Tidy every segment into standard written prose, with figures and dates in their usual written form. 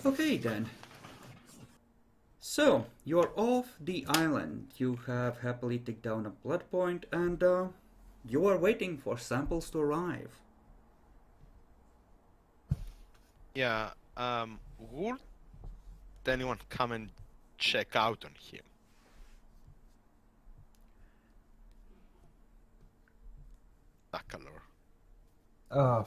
Okay then. So, you're off the island. You have happily ticked down a blood point and you are waiting for samples to arrive. Yeah, would anyone come and check out on him? Baccalaureate. Uh,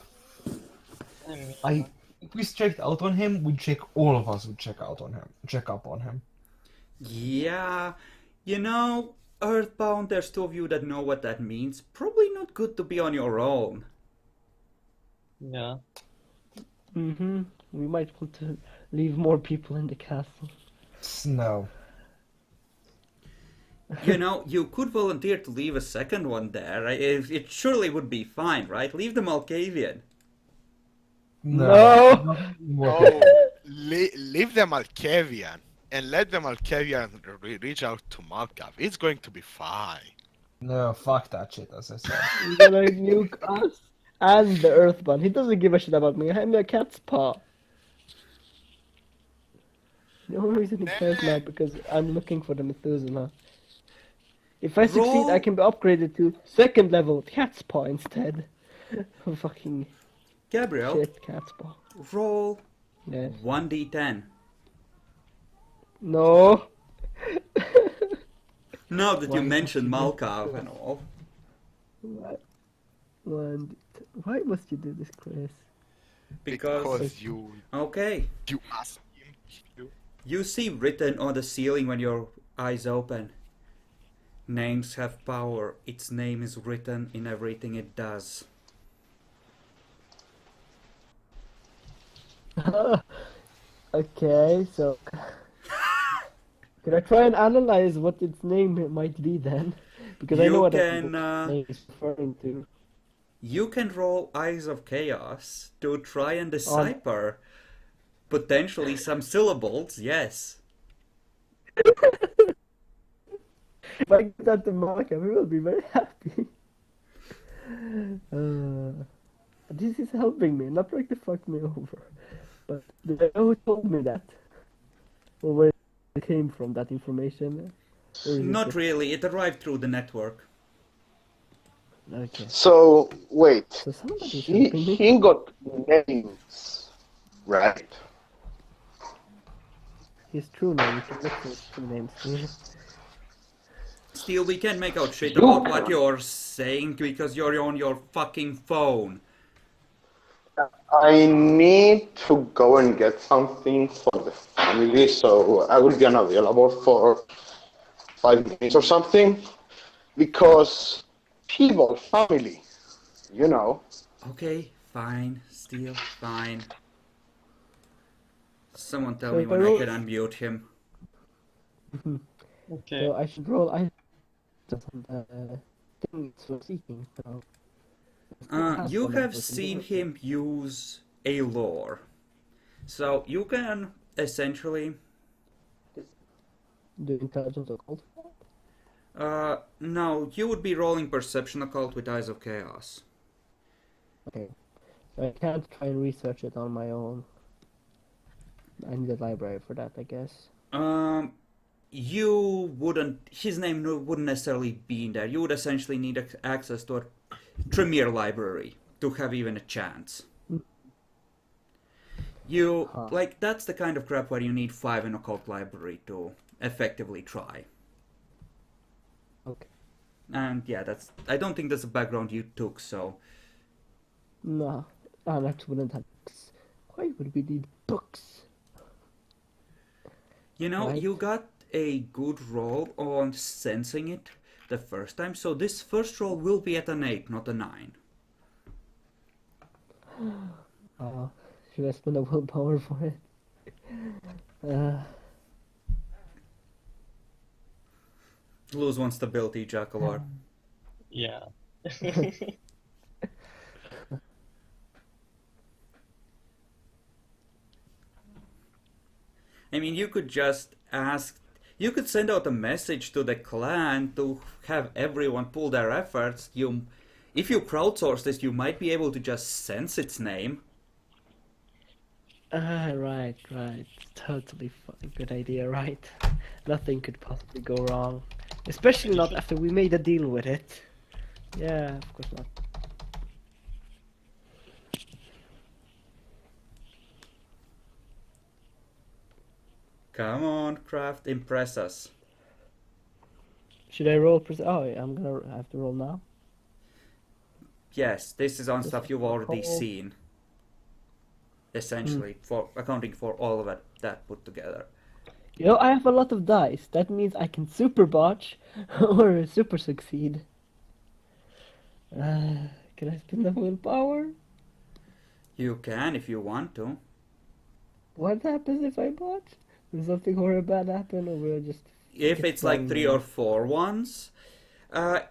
if we checked out on him, all of us would check out on him, check up on him. Yeah, you know, Earthbound, there's two of you that know what that means. Probably not good to be on your own. Yeah. Mm-hmm. We might want to leave more people in the castle. No. You know, you could volunteer to leave a second one there. It surely would be fine, right? Leave the Malkavian. No! Oh, leave the Malkavian and let the Malkavian reach out to Malkav. It's going to be fine. No, fuck that shit, as I said. He's gonna nuke us and the Earthbound. He doesn't give a shit about me. I'm a cat's paw. The only reason he cares now because I'm looking for the Methuselah. If I succeed, I can be upgraded to second level cat's paw instead. Fucking Gabriel, shit, cat's paw. roll Yes. 1d10. No. Now that you Why mentioned must Malkav and all. What? Why must you do this, Chris? Because you okay, asked him to. you see written on the ceiling when your eyes open. Names have power. Its name is written in everything it does. Okay, so can I try and analyze what its name might be then? Because I know what its name is referring to. You can roll Eyes of Chaos to try and decipher potentially some syllables, yes. If I get that to Markham, we will be very happy. This is helping me, not trying to fuck me over. But do I know who told me that? Or where it came from, that information? Not really, it arrived through the network. Okay. So, wait. So somebody's helping me. He got names, right? His true name, you can look for his true name. Still, we can't make out shit about what you're saying because you're on your fucking phone. I need to go and get something for the family, so I will be unavailable for 5 minutes or something. Because people, family, you know. Okay, fine, Steel, fine. Someone tell So me if I when I roll- can unmute him. Okay. So I should roll. I things we're seeking. So. You have seen him use a lore. So you can essentially... Do intelligence occult? no, you would be rolling Perception Occult with Eyes of Chaos. Okay. So I can't try and research it on my own. I need a library for that, I guess. You wouldn't... His name wouldn't necessarily be in there. You would essentially need access to a Tremere library to have even a chance. You... Like, that's the kind of crap where you need 5 in Occult Library to effectively try. Okay. And yeah, that's... I don't think that's a background you took, so... No, that wouldn't have books. Why would we need books? You know, Right. you got a good roll on sensing it the first time, so this first roll will be at an 8, not a 9. Should I spend a willpower for it? Lose one stability, Jackalor. Yeah. I mean, you could just ask... You could send out a message to the clan to have everyone pull their efforts. If you crowdsource this, you might be able to just sense its name. Right. Totally fucking good idea, right? Nothing could possibly go wrong. Especially not after we made a deal with it. Yeah, of course not. Come on, Craft, impress us. Should I roll? Oh, yeah, I'm gonna have to roll now. Yes, this is on Just stuff you've already roll. seen. Essentially, for accounting for all of it, that put together. You know, I have a lot of dice. That means I can super botch or super succeed. Can I spend the willpower? You can if you want to. What happens if I botch? Will something horrible bad happen, or will I just... If get it's like flung 3 away? or 4 ones,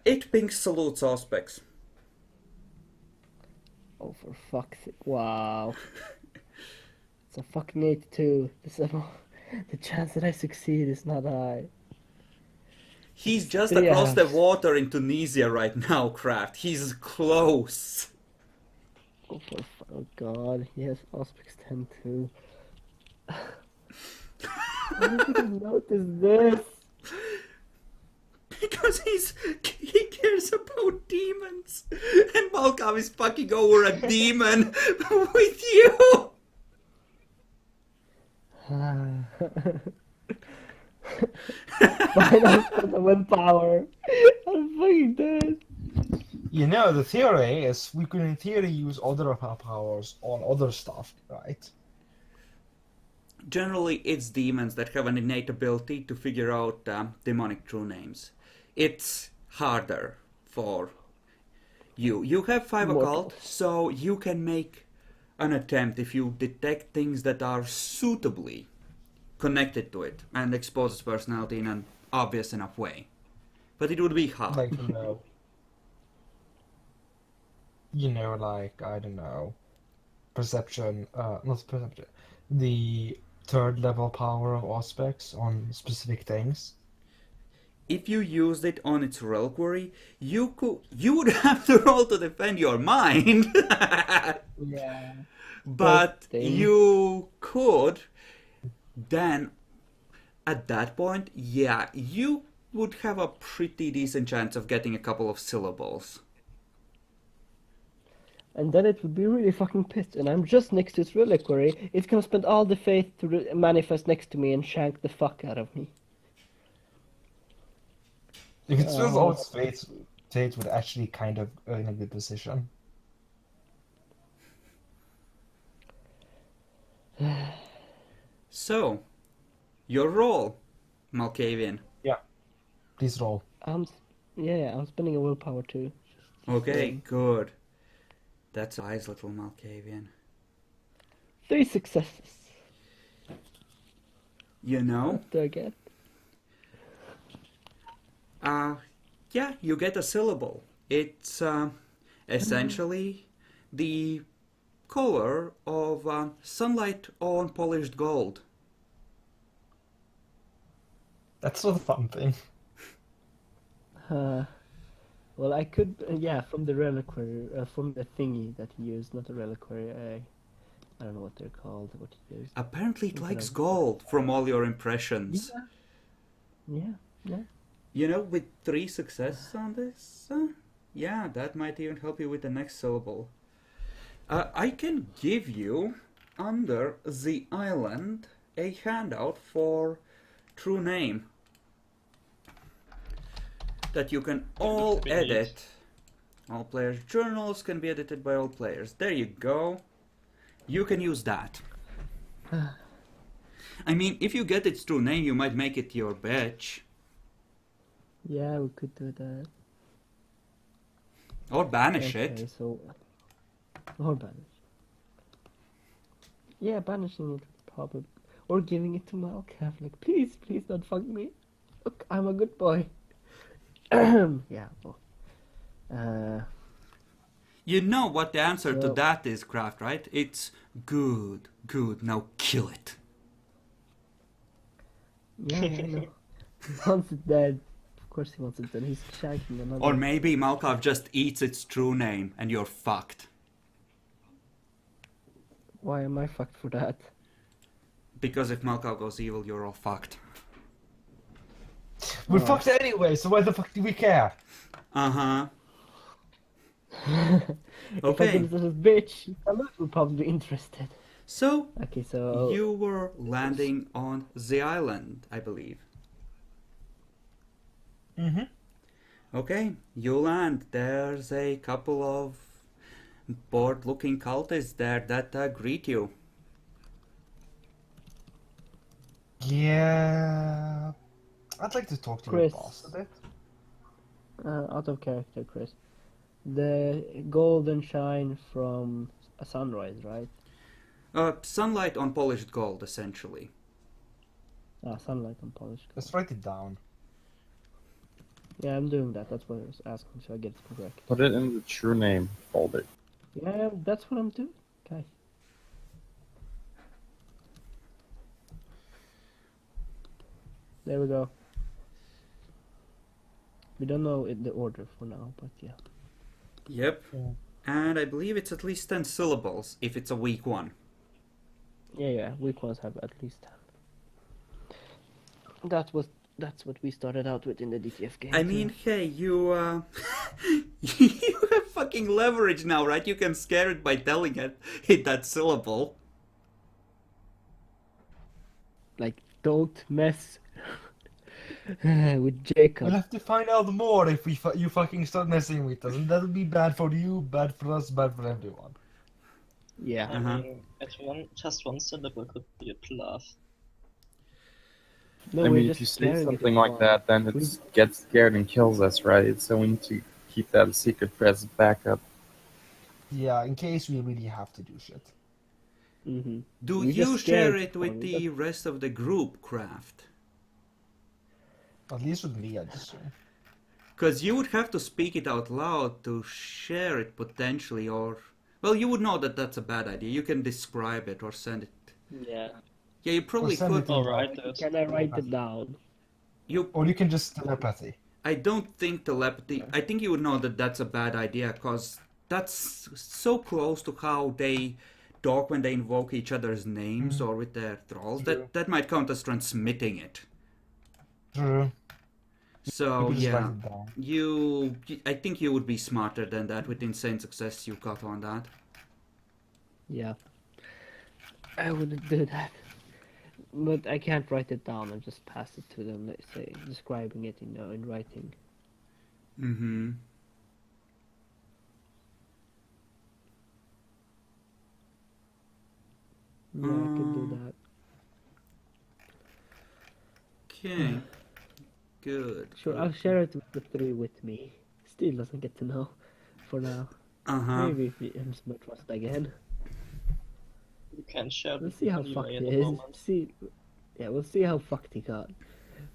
it pings salute suspects. Oh, for fuck's sake. Wow. It's a fucking 82. The chance that I succeed is not high. He's just Three across the hours. water in Tunisia right now, Craft. He's close. Oh god, yes, Aspects 10 too. Why didn't notice this? Because he cares about demons. And Malkav is fucking over a demon with you. Fine, I'll spend the willpower. I'll fucking do it. You know, the theory is we could in theory use other powers on other stuff, right? Generally, it's demons that have an innate ability to figure out demonic true names. It's harder for you. You have 5 Mortals. occult, so you can make an attempt if you detect things that are suitably connected to it and expose its personality in an obvious enough way. But it would be hard. Like, like, I don't know, perception, not perception, the third level power of aspects on specific things. If you used it on its reliquary, you would have to roll to defend your mind. Yeah. But thing. you could then, at that point, yeah, you would have a pretty decent chance of getting a couple of syllables. And then it would be really fucking pissed, and I'm just next to its reliquary. It's gonna spend all the faith to manifest next to me and shank the fuck out of me. You can still hold fate would actually kind of in a good position. So, your roll, Malkavian. Please roll. I'm spending a willpower too. Okay, good. That's a wise little Malkavian. 3 successes. You know, What do I get? yeah, you get a syllable. It's essentially the color of sunlight on polished gold. That's not a fun thing. Well, I could, from the reliquary, from the thingy that he used, not the reliquary. I don't know what they're called. What he used. Apparently it Okay. likes gold from all your impressions. Yeah. You know, with 3 successes on this, yeah, that might even help you with the next syllable. I can give you, under the island, a handout for true name that you can all be edit. All players' journals can be edited by all players. There you go. You can use that. I mean, if you get its true name, you might make it your bitch. Yeah, we could do that. Or banish Okay, it. so... Or banish. Yeah, banishing it probably. Or giving it to Malkav. Like, please don't fuck me. Look, I'm a good boy. Yeah, well. You know what the answer to So- that is, Kraft, right? It's good, now kill it. Yeah, I know. He wants it dead. Of course he wants it dead. He's shagging another. Or maybe Malkav just eats its true name and you're fucked. Why am I fucked for that? Because if Malkav goes evil, you're all fucked. We're fucked anyway, so why the fuck do we care? Uh-huh. If I Okay. get this bitch, I would probably be interested. So, Okay, so you were landing on the island, I believe. Mm-hmm. Okay, you land. There's a couple of bored-looking cultists there that greet you. Yeah. I'd like to talk to your Chris. boss a bit. out of character, Chris. The golden shine from a sunrise, right? Sunlight on polished gold, essentially. Sunlight and polish. Let's write it down. Yeah, I'm doing that. That's what I was asking, so I get it correct. Put it in the true name folder. Yeah, that's what I'm doing. Okay. There we go. We don't know the order for now, but yeah. Yep. Yeah. And I believe it's at least 10 syllables if it's a weak one. Yeah, weak ones have at least 10. That's what we started out with in the DTF game. I too. mean, hey, you you have fucking leverage now, right? You can scare it by telling it that syllable. like, don't mess with Jacob. We'll have to find out more if you fucking start messing with us, and that'll be bad for you, bad for us, bad for everyone. Yeah. I Uh-huh. mean, just one syllable could be a bluff. No, I we're mean, just if you say scaring it something with like that, then We- it gets scared and kills us, right? So we need to keep that a secret for as backup. Yeah, in case we really have to do shit. Mm-hmm. Do We you just share scared it with fun, the rest of the group, Craft? At least with me, I'd assume. Because you would have to speak it out loud to share it potentially, or... Well, you would know that that's a bad idea. You can describe it or send it. Yeah. Yeah, you probably Or send could. it to- Alright, there's Can I write it down? Or you can just telepathy. I don't think telepathy... I think you would know that that's a bad idea, because that's so close to how they talk when they invoke each other's names or with their thralls. True. That might count as transmitting it. True. So, You could just yeah. write it down. I think you would be smarter than that with insane success you got on that. Yeah. I wouldn't do that. But I can't write it down and just pass it to them, let's say, describing it in writing. Mm-hmm. Yeah, I could do that. Okay. Good. Sure, I'll share it with the three with me. Still doesn't get to know for now. Uh-huh. Maybe if he earns my trust again. you can share We'll it see how anyway fucked at he the is. moment. We'll see how fucked he got.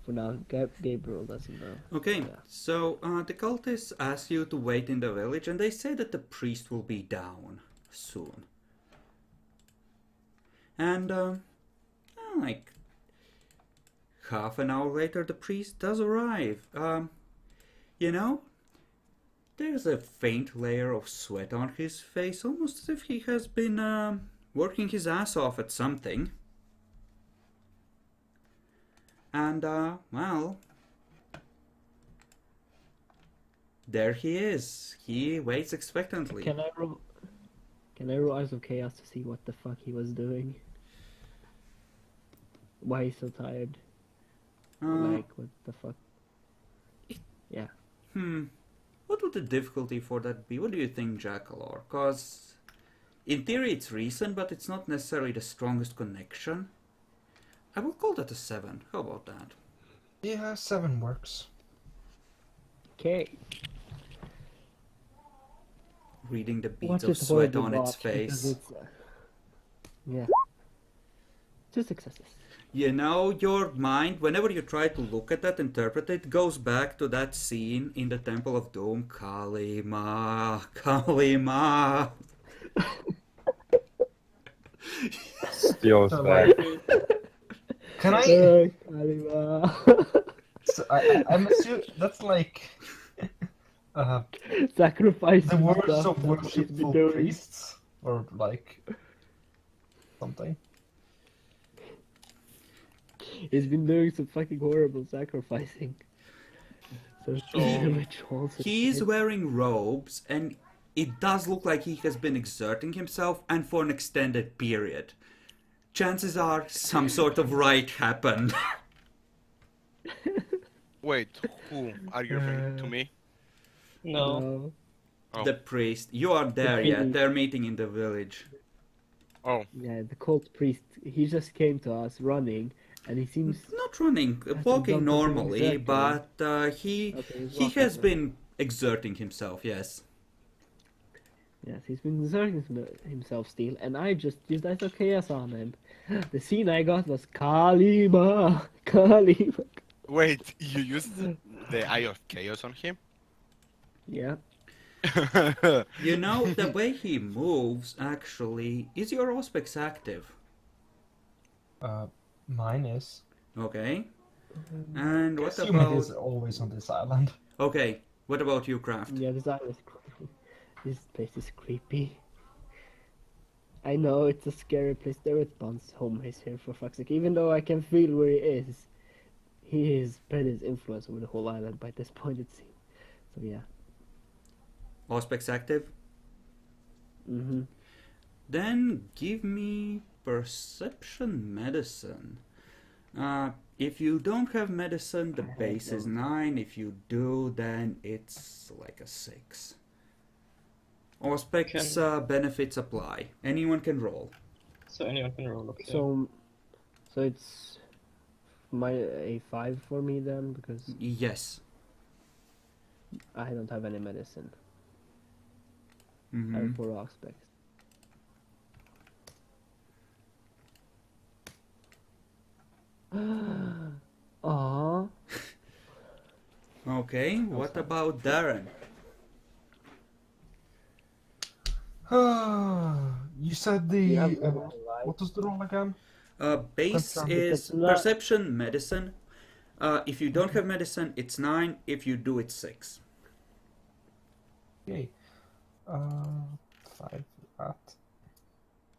For now, Gabriel doesn't know. Okay, Yeah. so the cultists ask you to wait in the village, and they say that the priest will be down soon. And, like, half an hour later, the priest does arrive. You know, there's a faint layer of sweat on his face, almost as if he has been, working his ass off at something. And, well, there he is. He waits expectantly. Can I roll Eyes of Chaos to see what the fuck he was doing? Why he's so tired? Like, what the fuck? Yeah. What would the difficulty for that be? What do you think, Jackalor? Because, in theory, it's recent, but it's not necessarily the strongest connection. I will call that a 7. How about that? Yeah, 7 works. Okay. Reading the beads Watch of it sweat horribly on its botched, because face. it's, yeah. 2 successes. You know, your mind, whenever you try to look at that, interpret it, goes back to that scene in the Temple of Doom. Kalima, Kalima. Steals back. Can I? Kalima. So I'm assuming that's like Sacrifice the words stuff, of that's what he's been worshipful doing. priests, or like something. He's been doing some fucking horrible sacrificing. So rituals. and He is shit. wearing robes, and it does look like he has been exerting himself, and for an extended period. Chances are some sort of rite happened. Wait, who are you referring to me? No. No. Oh. The priest. You are there yet. priest. They're meeting in the village. Oh, Yeah, the cult priest. He just came to us running, and he seems. Not running, Hasn't walking done something normally, exactly. but Okay, he's he walking has now. been exerting himself, yes. Yes, he's been exerting himself still, and I just used Ice of Chaos on him. The scene I got was Kalima! Kalima! wait, you used the Eye of Chaos on him? Yeah. You know, the way he moves, actually, is your Auspex active? Mine is. Okay. And what Assuming about... he's always on this island. Okay, what about you, Craft? Yeah, this island is creepy. This place is creepy. I know it's a scary place. There is Bond's home is here, for fuck's sake. Even though I can feel where he is, he is spread his influence over the whole island by this point, it seems. So yeah. Auspex active? Mm-hmm. Then give me Perception Medicine. If you don't have medicine, the base is 9. If you do, then it's like a 6. Auspex benefits apply. Anyone can roll. So anyone can roll, okay. So it's a 5 for me then, because Yes. I don't have any medicine. I Mhm. have 4 aspects. Aww. Okay, what about Darren? You said the. You have right. What was the roll again? Base Perception. is It's not- Perception Medicine. If you don't have medicine, it's 9. If you do, it's 6. Okay. 5 at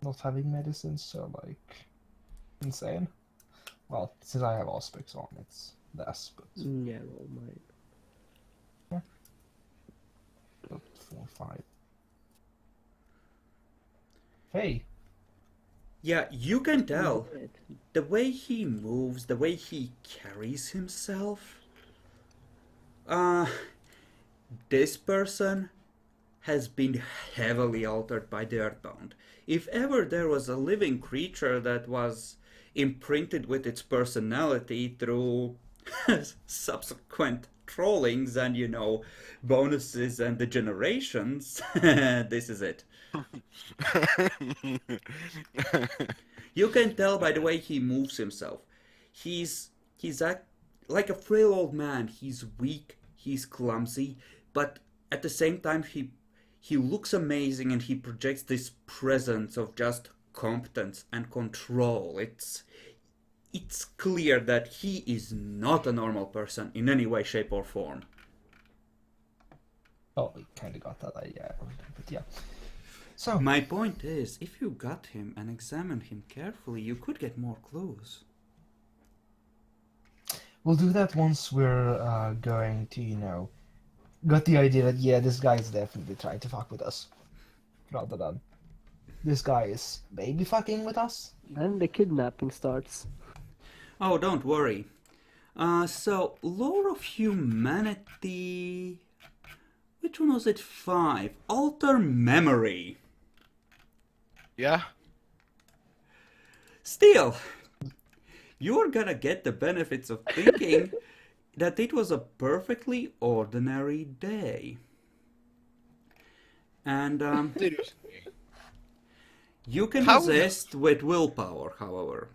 not having medicine, so like insane. Well, since I have Auspex on, it's less, but Yeah, roll mine. 4, 5. Hey, Yeah, you can tell. It. The way he moves, the way he carries himself. This person has been heavily altered by the Earthbound. If ever there was a living creature that was imprinted with its personality through subsequent trollings and, you know, bonuses and degenerations, this is it. You can tell by the way he moves himself. He's like a frail old man. He's weak, he's clumsy, but at the same time he looks amazing, and he projects this presence of just competence and control. It's clear that he is not a normal person in any way, shape, or form. oh, we kind of got that idea, but yeah. So, My point is, if you got him and examined him carefully, you could get more clues. we'll do that once we're going to, you know, got the idea that, yeah, this guy is definitely trying to fuck with us. Rather than, this guy is maybe fucking with us. Then the kidnapping starts. Oh, don't worry. So, Lore of Humanity... Which one was it? 5. Alter Memory. Yeah? Still, you're gonna get the benefits of thinking that it was a perfectly ordinary day. And Seriously. you can How- resist with willpower, however.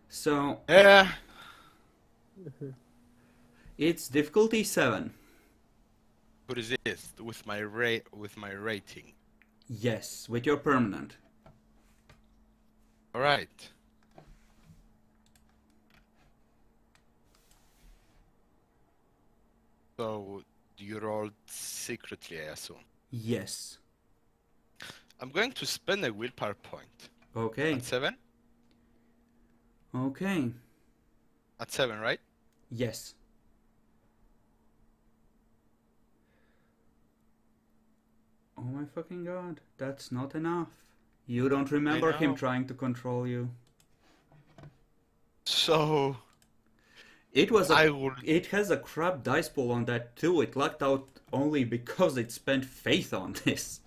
So Yeah. it's difficulty 7. What is this? With my rating. Yes, with your permanent. Alright. So you rolled secretly, I assume. Yes. I'm going to spend a willpower point. Okay. At 7? Okay. At 7, right? Yes. Oh my fucking god. That's not enough. You don't remember him know. trying to control you. So It was I a. would. It has a crap dice pool on that too. It lucked out only because it spent faith on this.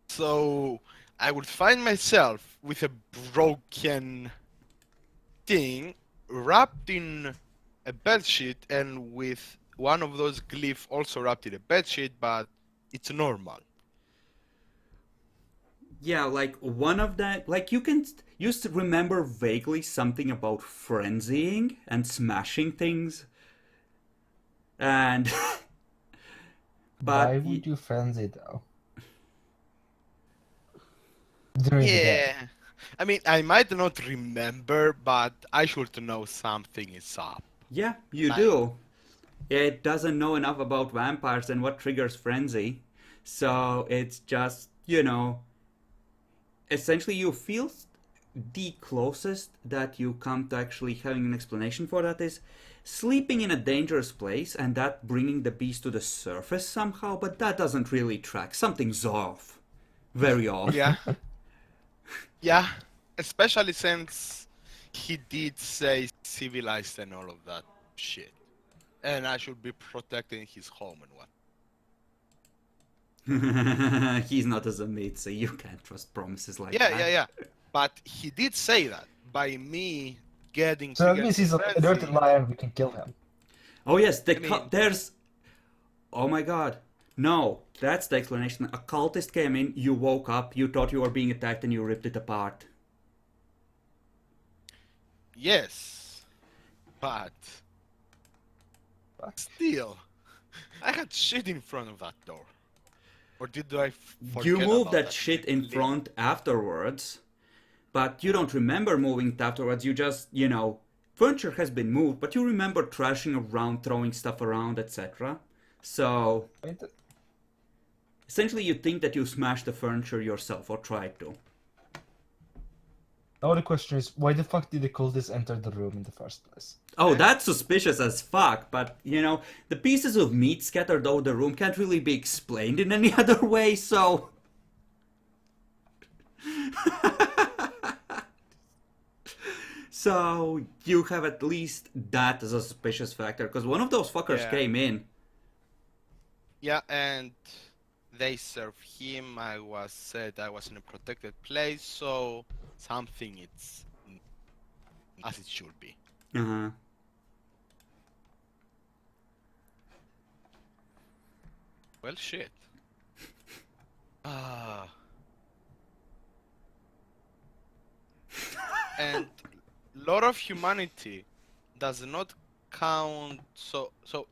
So I would find myself with a broken thing wrapped in a bedsheet and with one of those glyphs also wrapped in a bedsheet, but it's normal. Yeah, like one of that. Like you remember vaguely something about frenzying and smashing things, and but Why would you frenzy though? During the day. Yeah. I mean, I might not remember, but I should know something is up. yeah, you Like- do. It doesn't know enough about vampires and what triggers frenzy, so it's just essentially you feel the closest that you come to actually having an explanation for that is sleeping in a dangerous place and that bringing the beast to the surface somehow, but that doesn't really track. Something's off. Very off. Yeah. Yeah. Especially since he did say civilized and all of that shit. And I should be protecting his home and what. He's not a Zamitsu. You can't trust promises like Yeah, that. yeah, yeah. But he did say that by me getting So that triggered means he's a frenzy- dirty liar and we can kill him. Oh yes, I mean- there's. Oh my god. No, that's the explanation. A cultist came in, you woke up, you thought you were being attacked, and you ripped it apart. Yes. But still, I had shit in front of that door. Or did I forget You moved about that shit in completely? front afterwards, but you don't remember moving it afterwards. You just, furniture has been moved, but you remember trashing around, throwing stuff around, etc. So, essentially, you think that you smashed the furniture yourself or tried to. Now the question is, why the fuck did the cultists enter the room in the first place? Oh, that's suspicious as fuck, but, the pieces of meat scattered over the room can't really be explained in any other way, so... So, you have at least that as a suspicious factor, because one of those fuckers Yeah. came in. Yeah, and they served him. I was said I was in a protected place, so something it's as it should be. Uh-huh. Well, shit. Ah. And lot of humanity does not count. So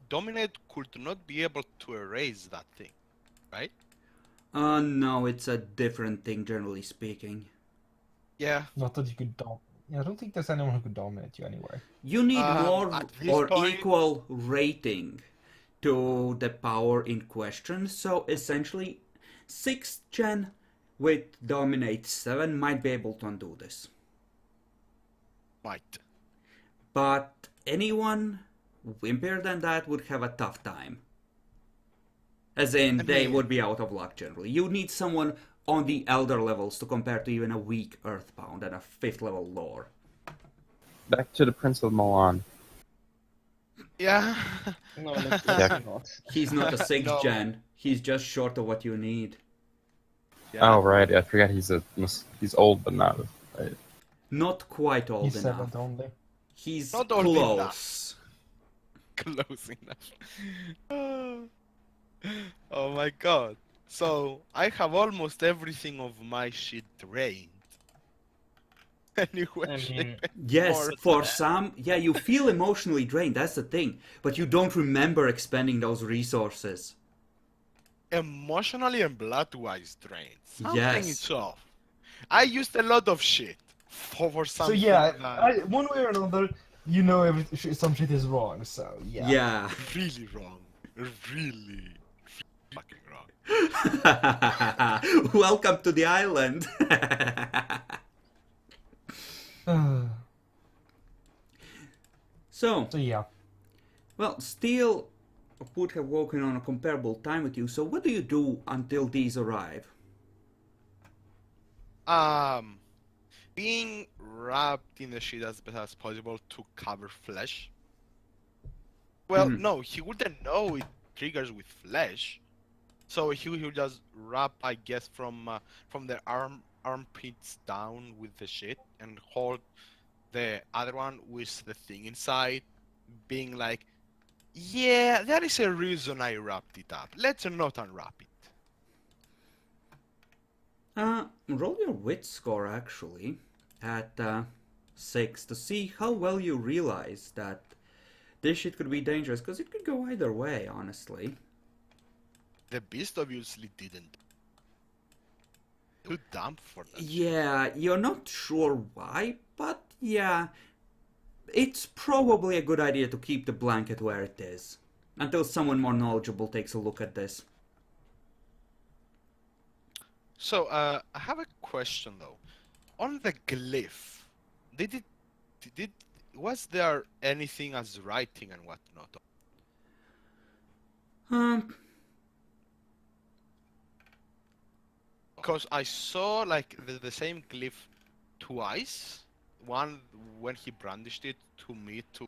dominate could not be able to erase that thing, right? No, it's a different thing, generally speaking. Yeah. Not that you could dominate. Yeah, I don't think there's anyone who could dominate you anyway. You need more at this or point- equal rating to the power in question. So essentially, 6th gen with Dominate 7 might be able to undo this. Might. But anyone wimpier than that would have a tough time. As in, they mean- would be out of luck generally. You need someone on the elder levels to compare to even a weak Earthbound and a 5th level lore. Back to the Prince of Milan. Yeah. No, that's Yeah. not. He's not a 6th No. gen. He's just short of what you need. Oh right, I forgot he's old but not. Right. Not quite old He's enough. 7th only. He's Not old close. Close enough. Oh my god. So I have almost everything of my shit drained. Anyway, I mean, Yes, Or- for some, yeah, you feel emotionally drained, that's the thing. But you don't remember expending those resources. emotionally and blood-wise drained. Something Yes. is off. I used a lot of shit for So something yeah, that one way or another, you know some shit is wrong. So yeah. Yeah. really wrong. Really fucking wrong. Welcome to the island. So, So yeah, well, Steel would have woken on a comparable time with you, so what do you do until these arrive? Being wrapped in the sheet as best as possible to cover flesh. Well, Mhm. no, he wouldn't know it triggers with flesh, so he would just wrap, I guess, from the armpits down with the sheet and hold the other one with the thing inside, being like, "Yeah, there is a reason I wrapped it up. Let's not unwrap it." Roll your wit score actually at 6 to see how well you realize that this shit could be dangerous, because it could go either way, honestly. The beast obviously didn't. Too dumb for that. Yeah, you're not sure why, but yeah, it's probably a good idea to keep the blanket where it is until someone more knowledgeable takes a look at this. So, I have a question though. On the glyph, did was there anything as writing and whatnot? Because I saw like the same glyph twice. One when he brandished it to me to,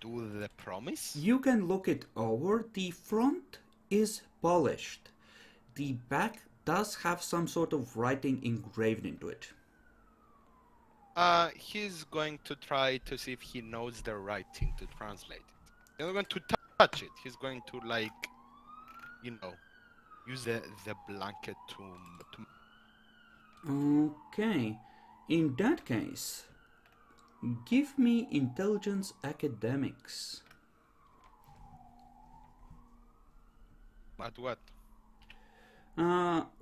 do the promise. You can look it over. The front is polished. The back does have some sort of writing engraved into it. He's going to try to see if he knows the writing to translate it. He's not going to touch it. He's going to use the blanket to. Okay, in that case, give me intelligence academics. At what?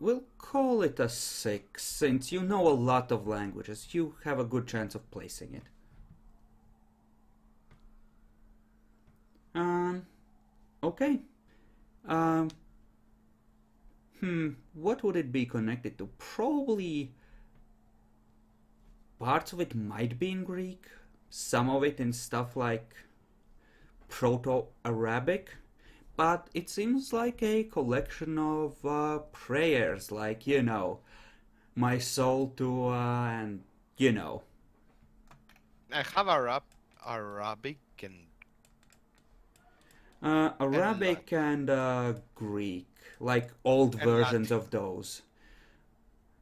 We'll call it a 6, since you know a lot of languages. You have a good chance of placing it. Okay. What would it be connected to? Probably parts of it might be in Greek, some of it in stuff like Proto-Arabic, but it seems like a collection of prayers, like, my soul to, and, I have Arabic and Arabic and Greek, like old And versions Latin. of those.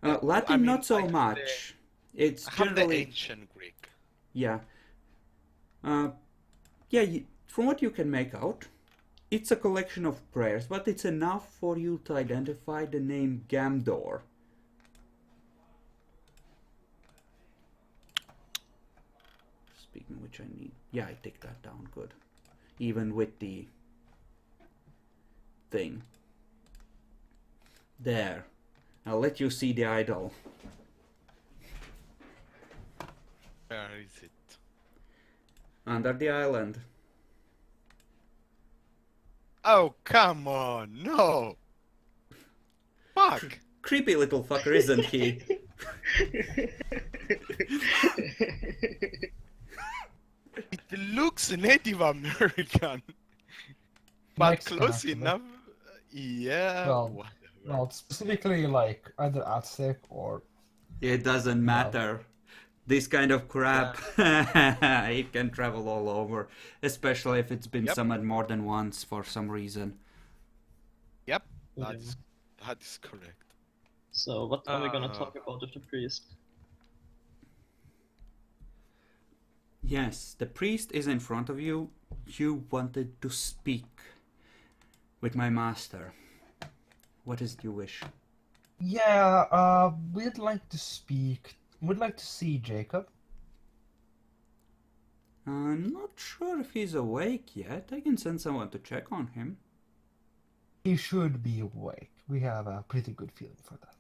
I Latin, mean, not so like much. It's I have the generally, ancient Greek. yeah. Yeah, from what you can make out, it's a collection of prayers, but it's enough for you to identify the name Gamdor. Speaking of which, I need... Yeah, I take that down, good. Even with the thing. There. I'll let you see the idol. Where is it? Under the island. Oh, come on, no! Fuck! Creepy little fucker, isn't he? It looks Native American, but Mexican, close actually. enough. Yeah. Well, whatever. Well, specifically like either Aztec or It doesn't matter. This kind of crap, it can travel all over, especially if it's been Yep. summoned more than once for some reason. Yep, Yeah. that is correct. So what are we gonna Uh, talk about with the priest? Yes, the priest is in front of you. You wanted to speak with my master. What is it you wish? yeah, we'd like to speak. We'd like to see Jacob. I'm not sure if he's awake yet. I can send someone to check on him. He should be awake. We have a pretty good feeling for that.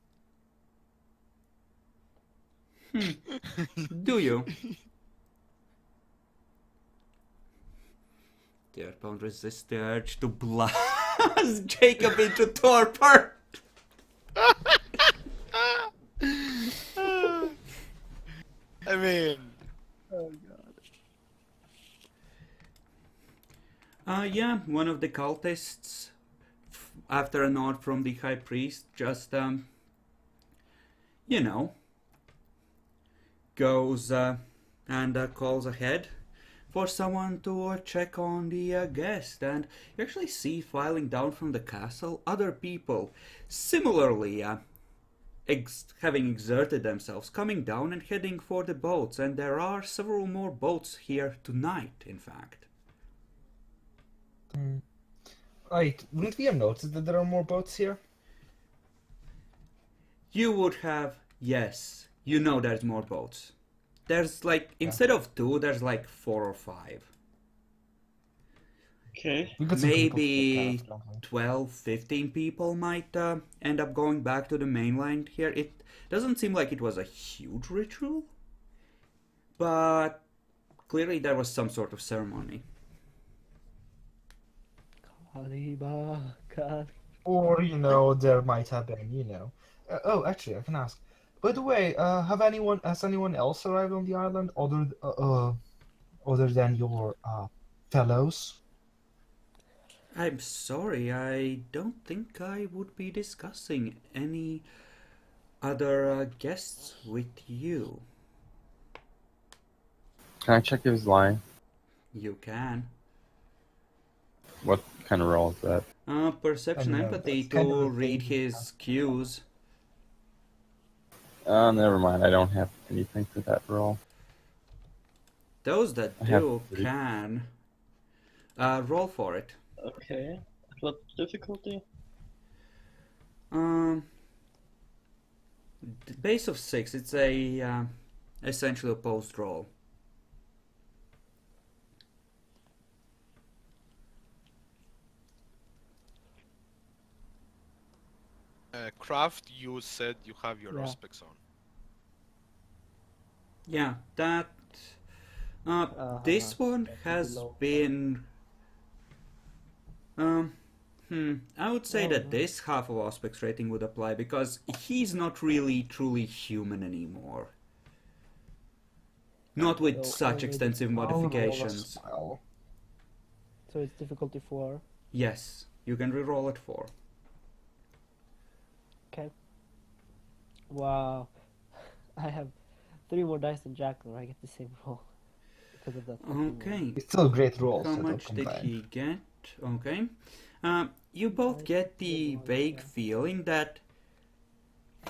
Do you? Dear, don't resist the urge to blast Jacob into torpor. I mean, Yeah, one of the cultists, after a nod from the high priest, just, you know, goes and calls ahead for someone to check on the guest. And you actually see filing down from the castle other people similarly having exerted themselves, coming down and heading for the boats. And there are several more boats here tonight, in fact. Right, wouldn't we have noticed that there are more boats here? You would have, yes, you know there's more boats. There's like, instead of 2, there's like 4 or 5. Okay. We got some people to take care Maybe of, don't we? 12, 15 people might end up going back to the mainland here. It doesn't seem like it was a huge ritual, but clearly there was some sort of ceremony. Or, there might have been. Oh, actually, I can ask. By the way, has anyone else arrived on the island other than your fellows? I'm sorry, I don't think I would be discussing any other guests with you. Can I check if he's lying? You can. What kind of roll is that? Perception, I know, empathy that's kind of to a read thing. his cues. Never mind. I don't have anything for that roll. Those that I have do 3. can. Roll for it. Okay. At what difficulty? Base of 6. It's a essentially opposed roll. Craft, you said you have your Yeah. aspects on. Yeah, that. This one that's has below. been. I would say Oh, that no. this half of aspects rating would apply because he's not really truly human anymore. Not with So such already- extensive I'll roll a modifications. spell. So it's difficulty 4. Yes, you can reroll it 4. Okay. Wow. I have 3 more dice than Jackal. I get the same roll because of that. fucking roll. Okay. It's still a great roll, How so don't much did complain. he get? Okay. You both get the vague feeling that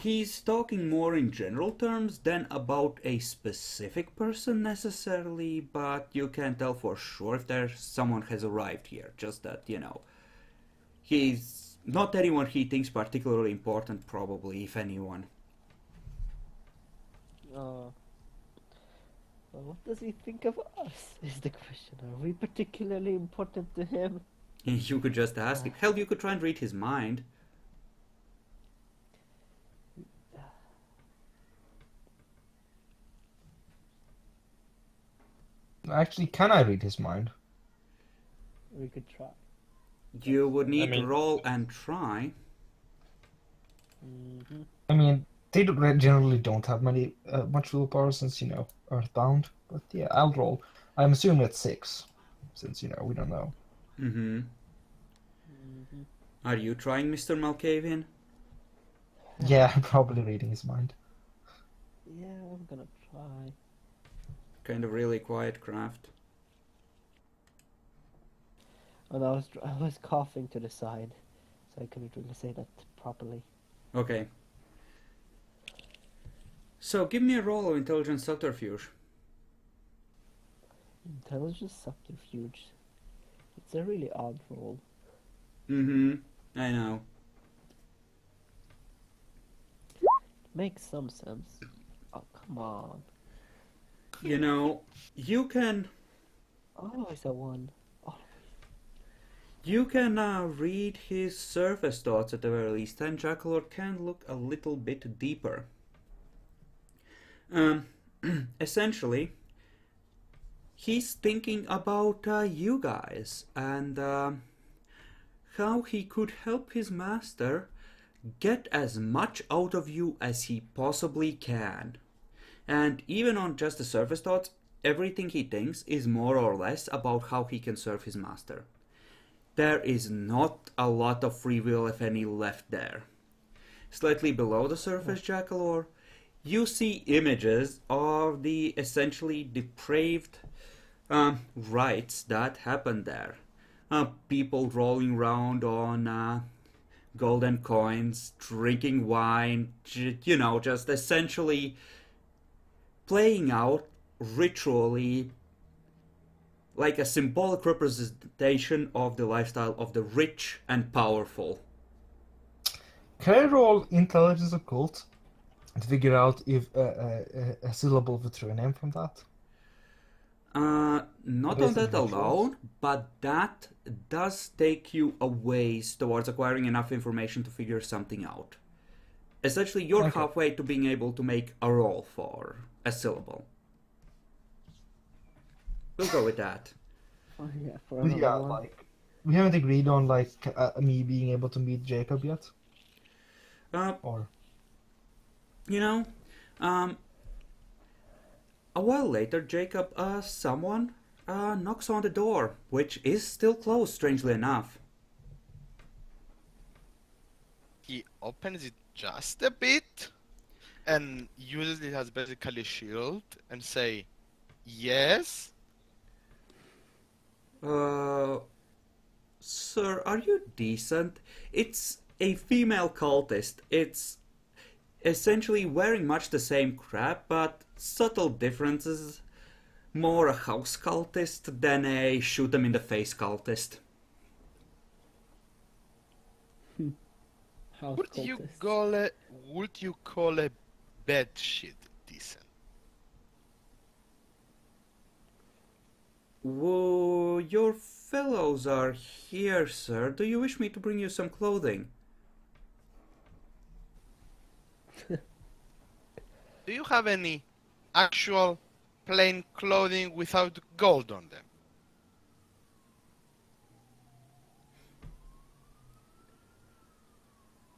he's talking more in general terms than about a specific person necessarily, but you can't tell for sure if there's someone has arrived here. Just that, he's not anyone he thinks particularly important, probably, if anyone. Well, what does he think of us? Is the question. Are we particularly important to him? You could just ask him. Hell, you could try and read his mind. Actually, can I read his mind? We could try. You would need mean- to roll and try. Mm-hmm. I mean, they generally don't have much willpower since, Earthbound. But yeah, I'll roll. I'm assuming it's 6, since, we don't know. Mm-hmm. Are you trying, Mr. Malkavian? Yeah, I'm probably reading his mind. Yeah, I'm gonna try. Kind of really quiet craft. And I was coughing to the side, so I couldn't really say that properly. Okay. So give me a roll of intelligence subterfuge. Intelligence subterfuge. It's a really odd roll. Mm-hmm. I know. Makes some sense. Oh, come on. You can Oh, it's a 1. read his surface thoughts at the very least, and Jackalor can look a little bit deeper. Essentially, he's thinking about you guys and how he could help his master get as much out of you as he possibly can. And even on just the surface thoughts, everything he thinks is more or less about how he can serve his master. there is not a lot of free will, if any, left there. Slightly below the surface, Jackalor, you see images of the essentially depraved rites that happened there. People rolling around on golden coins, drinking wine, just essentially playing out ritually like a symbolic representation of the lifestyle of the rich and powerful. Can I roll intelligence occult to figure out if a syllable of a true name from that? Not Based on that on rituals? alone, but that does take you a ways towards acquiring enough information to figure something out. Essentially, you're Okay. halfway to being able to make a roll for a syllable. We'll go with that. Oh yeah, for But another yeah, one. like we haven't agreed on like me being able to meet Jacob yet, or You know, a while later, Jacob, someone knocks on the door, which is still closed, strangely enough. He opens it just a bit and uses it as basically a shield and say, yes? Sir, are you decent? It's a female cultist. It's essentially wearing much the same crap, but subtle differences. More a house cultist than a shoot them in the face cultist. House Would you cultists. call a bed sheet decent? Whoa, your fellows are here, sir. Do you wish me to bring you some clothing? Do you have any actual plain clothing without gold on them?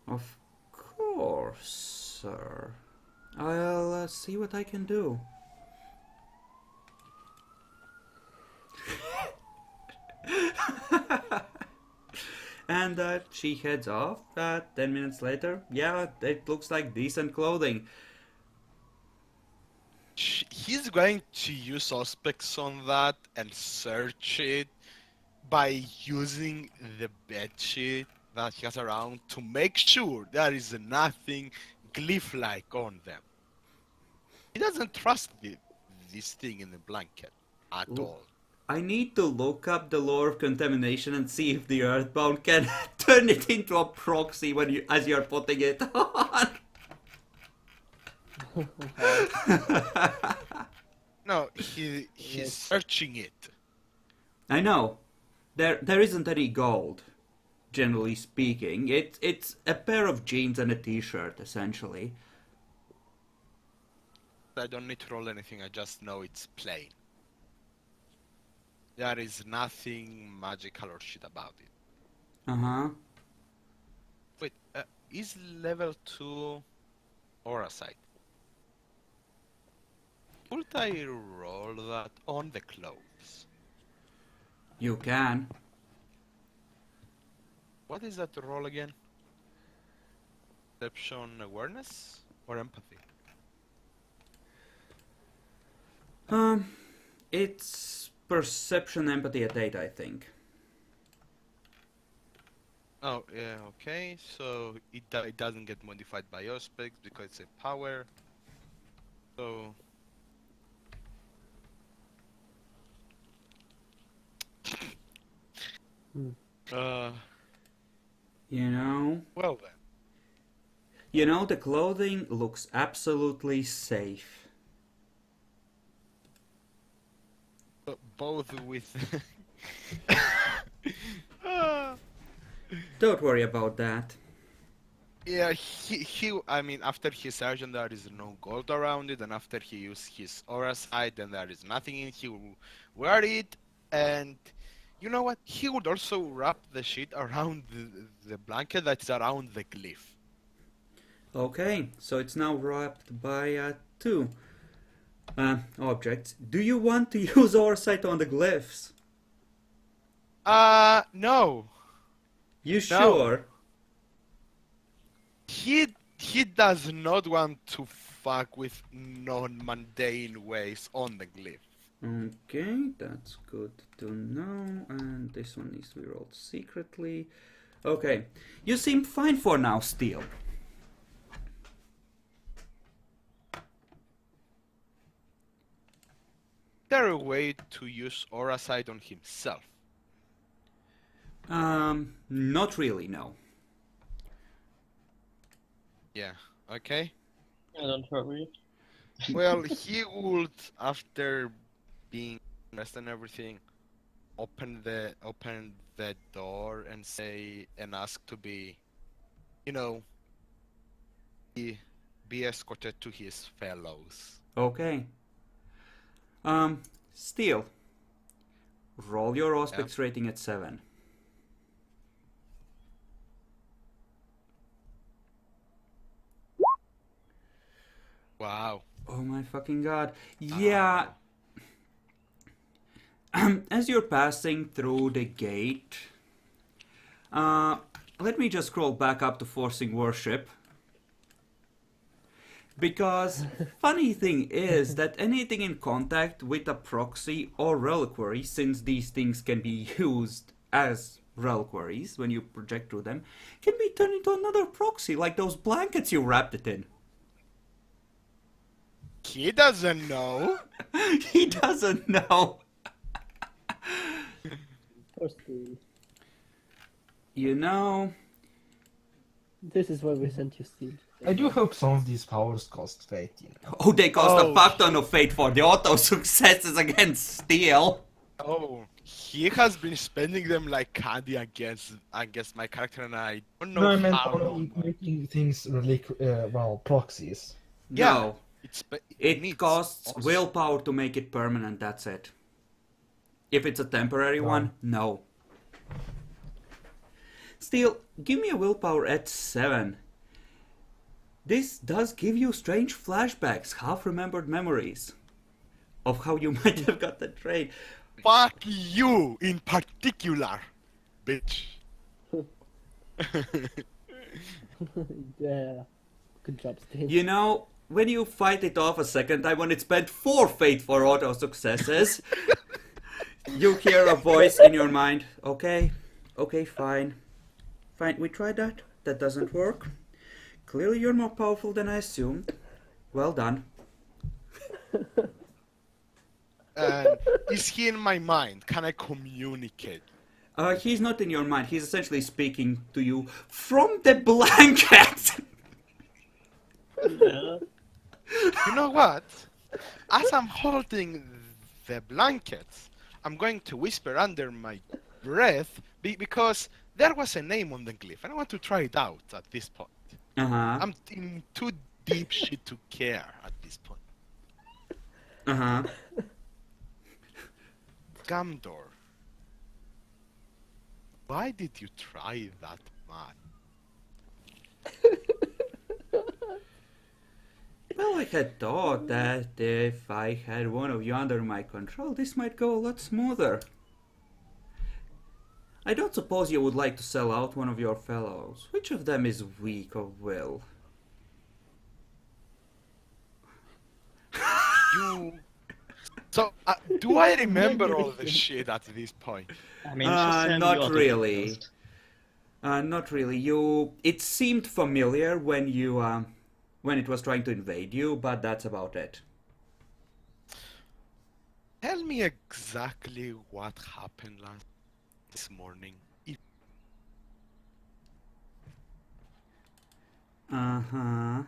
Of course, sir. I'll see what I can do. And she heads off. 10 minutes later, yeah, it looks like decent clothing. He's going to use suspects on that and search it by using the bedsheet that he has around to make sure there is nothing glyph-like on them. He doesn't trust this thing in the blanket at Ooh. all. I need to look up the lore of contamination and see if the Earthbound can turn it into a proxy as you're putting it on. No, he's Yes. searching it. I know. There isn't any gold, generally speaking. It's a pair of jeans and a t-shirt, essentially. I don't need to roll anything, I just know it's plain. There is nothing magical or shit about it. Uh-huh. Wait, is level 2 aura sight? Could I roll that on the clothes? You can. What is that roll again? Perception awareness or empathy? It's perception empathy at 8, I think. Oh, yeah, okay. So it doesn't get modified by your specs because it's a power. So You know? well then. You know, the clothing looks absolutely safe. Both with Don't worry about that. yeah, I mean, after his surgeon, there is no gold around it, and after he used his aura sight, then there is nothing in. He will wear it, and you know what? He would also wrap the sheet around the blanket that's around the glyph. Okay, so it's now wrapped by 2 objects. Do you want to use Orsight on the glyphs? No. You sure? He does not want to fuck with non-mundane ways on the glyph. Okay, that's good to know. And this one needs to be rolled secretly. Okay, you seem fine for now, Steel. Is there a way to use Aura Sight on himself? Not really, no. Yeah, okay. Yeah, don't worry. Well, he would, after being dressed and everything, open the door and say and ask to be, you know, be escorted to his fellows. Okay. Steel. Roll your Auspex rating at 7. Wow. Oh my fucking god. Yeah. As you're passing through the gate, let me just scroll back up to forcing worship. Because funny thing is that anything in contact with a proxy or reliquary, since these things can be used as reliquaries when you project through them, can be turned into another proxy, like those blankets you wrapped it in. He doesn't know. He doesn't know. Poor Steve. You know, This is why we sent you, Steve. I do hope some of these powers cost fate, you know. oh, they cost Oh. a fuck ton of fate for the auto successes against Steel. Oh, he has been spending them like candy against my character, and I don't know No, I meant how only long. making things proxies. Yeah. No, it needs costs also- willpower to make it permanent, that's it. If it's a temporary one, no. Steel, give me a willpower at 7. This does give you strange flashbacks, half-remembered memories of how you might have got the trade. Fuck you in particular, bitch. Yeah. Good job, Steve. You know, when you fight it off a second time, when it spent 4 fate for auto successes, you hear a voice in your mind. Okay, fine. Fine, we tried that. That doesn't work. Clearly you're more powerful than I assumed. Well done. Is he in my mind? Can I communicate? He's not in your mind. He's essentially speaking to you from the blanket. Yeah. You know what? As I'm holding the blankets, I'm going to whisper under my breath because there was a name on the glyph, and I want to try it out at this point. Uh-huh. I'm in too deep shit to care at this point. Uh-huh. Gamdor, why did you try that much? Well, I had thought that if I had one of you under my control, this might go a lot smoother. I don't suppose you would like to sell out one of your fellows. Which of them is weak of will? So, do I remember all this shit at this point? I mean, just send Not you out really. first. Not really. It seemed familiar when when it was trying to invade you, but that's about it. Tell me exactly what happened this morning. Uh-huh.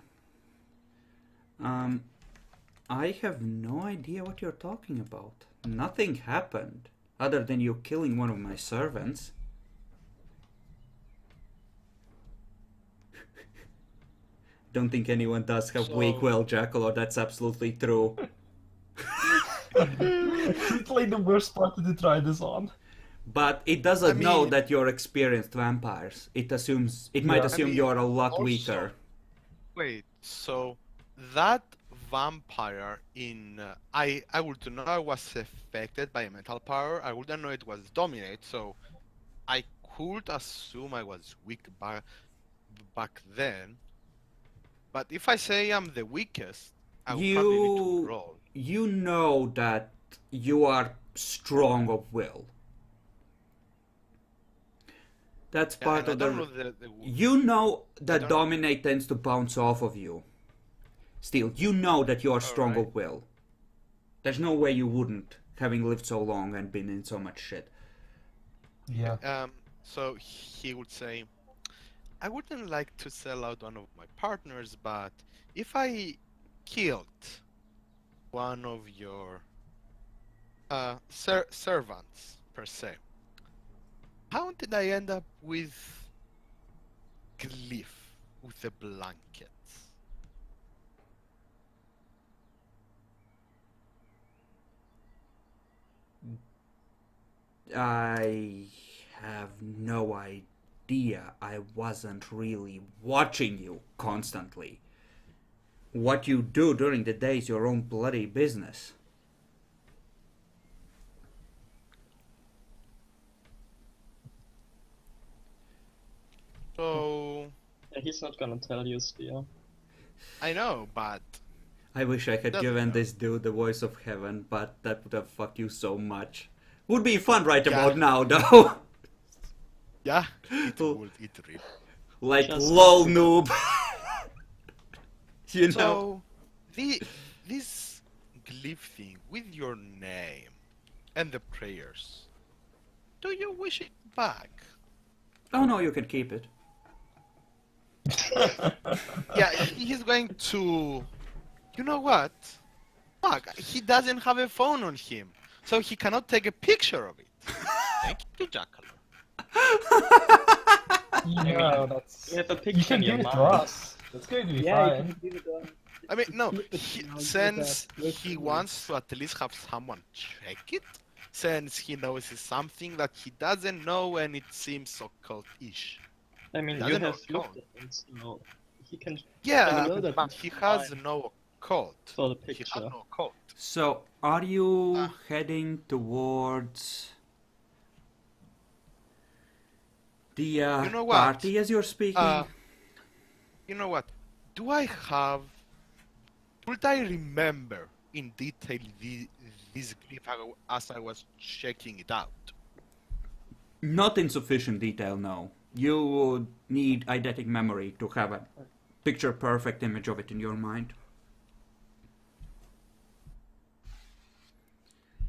I have no idea what you're talking about. Nothing happened, other than you killing one of my servants. Don't think anyone does have weak will, Jackal, or that's absolutely true. It's like the worst party to try this on. But it doesn't know mean- that you're experienced vampires. It might assume I mean, you're a lot also- weaker. Wait, so that vampire in I would know I was affected by a mental power. I wouldn't know it was dominate. So I could assume I was weak back then, but if I say I'm the weakest, I will probably need to roll. You know that you are strong of will. That's Yeah, part and I of don't the. know You know that don't- dominate tends to bounce off of you. Still, you know that you are strong Alright. of will. There's no way you wouldn't, having lived so long and been in so much shit. Yeah. So he would say, I wouldn't like to sell out one of my partners, but if I killed one of your servants, per se, how did I end up with glyph, with the blankets? I have no idea. I wasn't really watching you constantly. What you do during the day is your own bloody business. So, Yeah, he's not gonna tell you, Spear. I know, but I wish I had Doesn't given know. this dude the voice of heaven, but that would have fucked you so much. Would be fun right Yeah. about now, though. yeah, it would, it really. Like, Just lol, have to- noob. You know? So, this glyph thing with your name and the prayers, do you wish it back? Oh no, you can keep it. Yeah, he's going to. You know what? Fuck, he doesn't have a phone on him, so he cannot take a picture of it. Thank you, Jackal. Yeah, that's. You have a You picture can in your give it to mind. us. That's going to be Yeah, you fine. can give it on. I mean, no, Flip it around, since with he that. wants to at least have someone check it, since he knows it's something that he doesn't know and it seems occult-ish. I mean, you Doesn't have know looked at it, so he can Yeah, know that but it's he has fine. no occult. for the He picture. has no occult. So, are you Ah. heading towards the You know what? party as you're speaking? You know what? Do I have... Would I remember in detail this glyph as I was checking it out? Not in sufficient detail, no. You would need eidetic memory to have a picture-perfect image of it in your mind.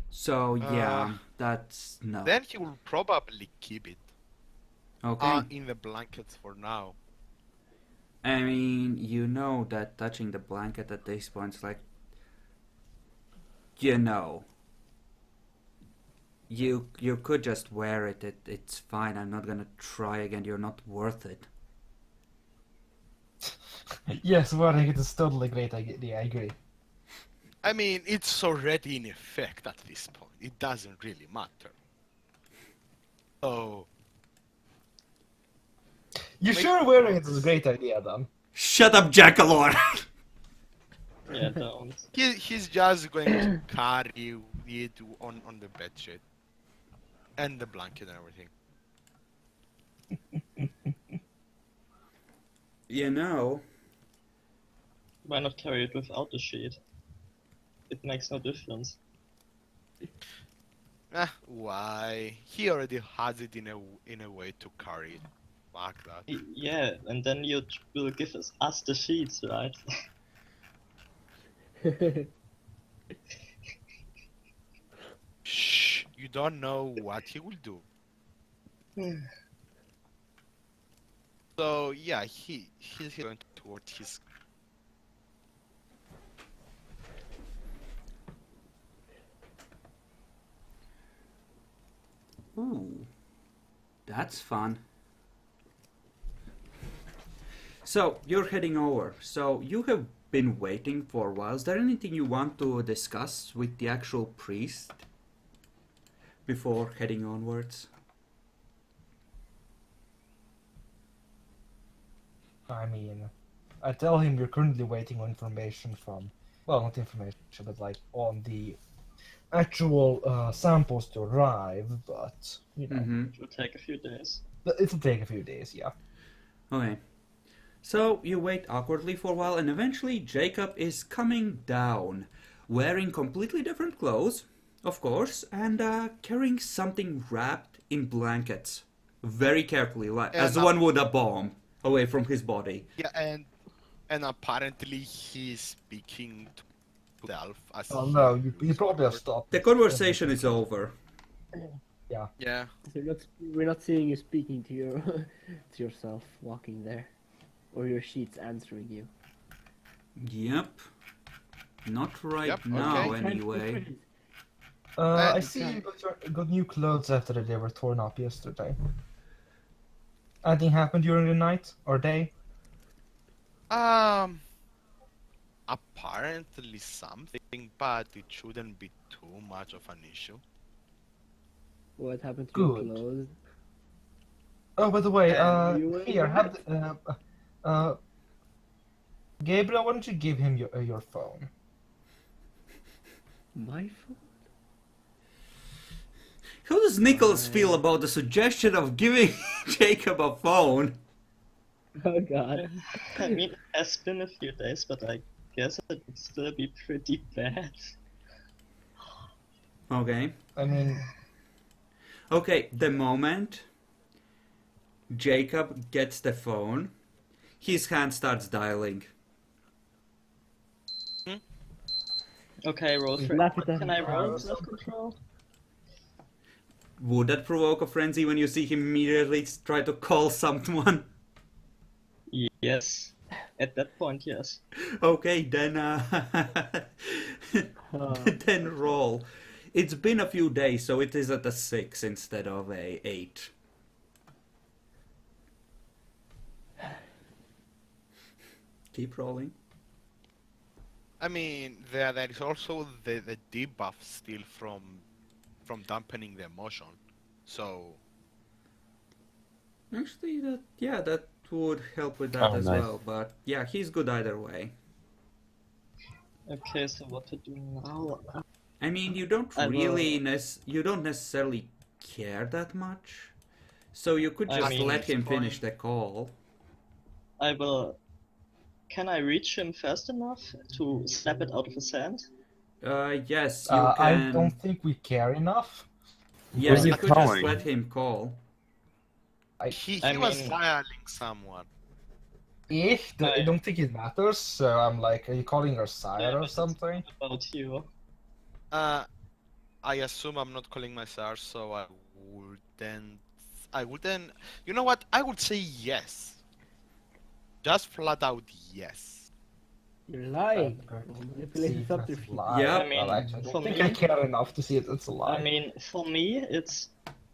So, yeah, that's no. Then he will probably keep it Okay. in the blankets for now. I mean, you know that touching the blanket at this point is like, you know, you could just wear it. It's fine. I'm not gonna try again. You're not worth it. Yes, wearing it is totally great idea, I agree. I mean, it's already in effect at this point. It doesn't really matter. So, You sure wearing it is a great idea, then? Shut up, Jackalor! Yeah, don't. he's just going to carry it on the bedsheet. And the blanket and everything. You know, Why not carry it without the sheet? It makes no difference. Why? He already has it in a way to carry it. Fuck that. Yeah, and then you will give us the sheets, right? Shh! You don't know what he will do. So yeah, he's going towards his. ooh, that's fun. So, you're heading over. So, you have been waiting for a while. Is there anything you want to discuss with the actual priest before heading onwards? I mean, I tell him you're currently waiting on information from, well, not information, but like on the actual samples to arrive, but you know, Mm-hmm. It will take a few days. it'll take a few days. Yeah. Okay. So you wait awkwardly for a while, and eventually Jacob is coming down, wearing completely different clothes, of course, and carrying something wrapped in blankets, very carefully, like as And, one would a bomb, away from his body. Yeah, and apparently he's speaking to himself as Oh he no, you moves probably have forward. stopped. The conversation is over. Yeah. So we're not seeing you speaking to your to yourself walking there, or your sheets answering you. Yep. Not right Yep, now, okay. anyway. I And- see you got new clothes after they were torn up yesterday. Anything happened during the night or day? Apparently something, but it shouldn't be too much of an issue. What happened to Good. your clothes? Oh, by the way, You were here, right. Gabriel, why don't you give him your phone? My phone? How does Nicholas feel about the suggestion of giving Jacob a phone? Oh god. I mean, it has been a few days, but I guess it would still be pretty bad. Okay. I mean, Okay, the moment Jacob gets the phone, his hand starts dialing. Okay, roll We've for laughed at that Can I roll before. self-control? Would that provoke a frenzy when you see him immediately try to call someone? Yes. At that point, yes. Okay, then Oh. then roll. It's been a few days, so it is at a 6 instead of a 8. Keep rolling. I mean, there is also the debuff still from dampening the emotion. So Actually, that would help with that Oh, as nice. well. But yeah, he's good either way. Okay, so what to do now? I mean, you don't I will- really you don't necessarily care that much, so you could I just mean, let it's him fine. finish the call. I will. Can I reach him fast enough to snap it out of his hand? Yes, you I can. don't think we care enough. Yes, Who's you he could just calling? let him call. he I was mean- dialing someone. I don't think it matters. So I'm like, are you calling your sire Yeah, or but it's something? About you. I assume I'm not calling my SARS, so I wouldn't. You know what? I would say yes. Just flat out yes. You're lying. Okay. Manipulating See if that's subterfuge. a lie. Yeah. I mean, Well, actually, I for don't think me- I care enough to see it. It's a lie. I mean, for me, it's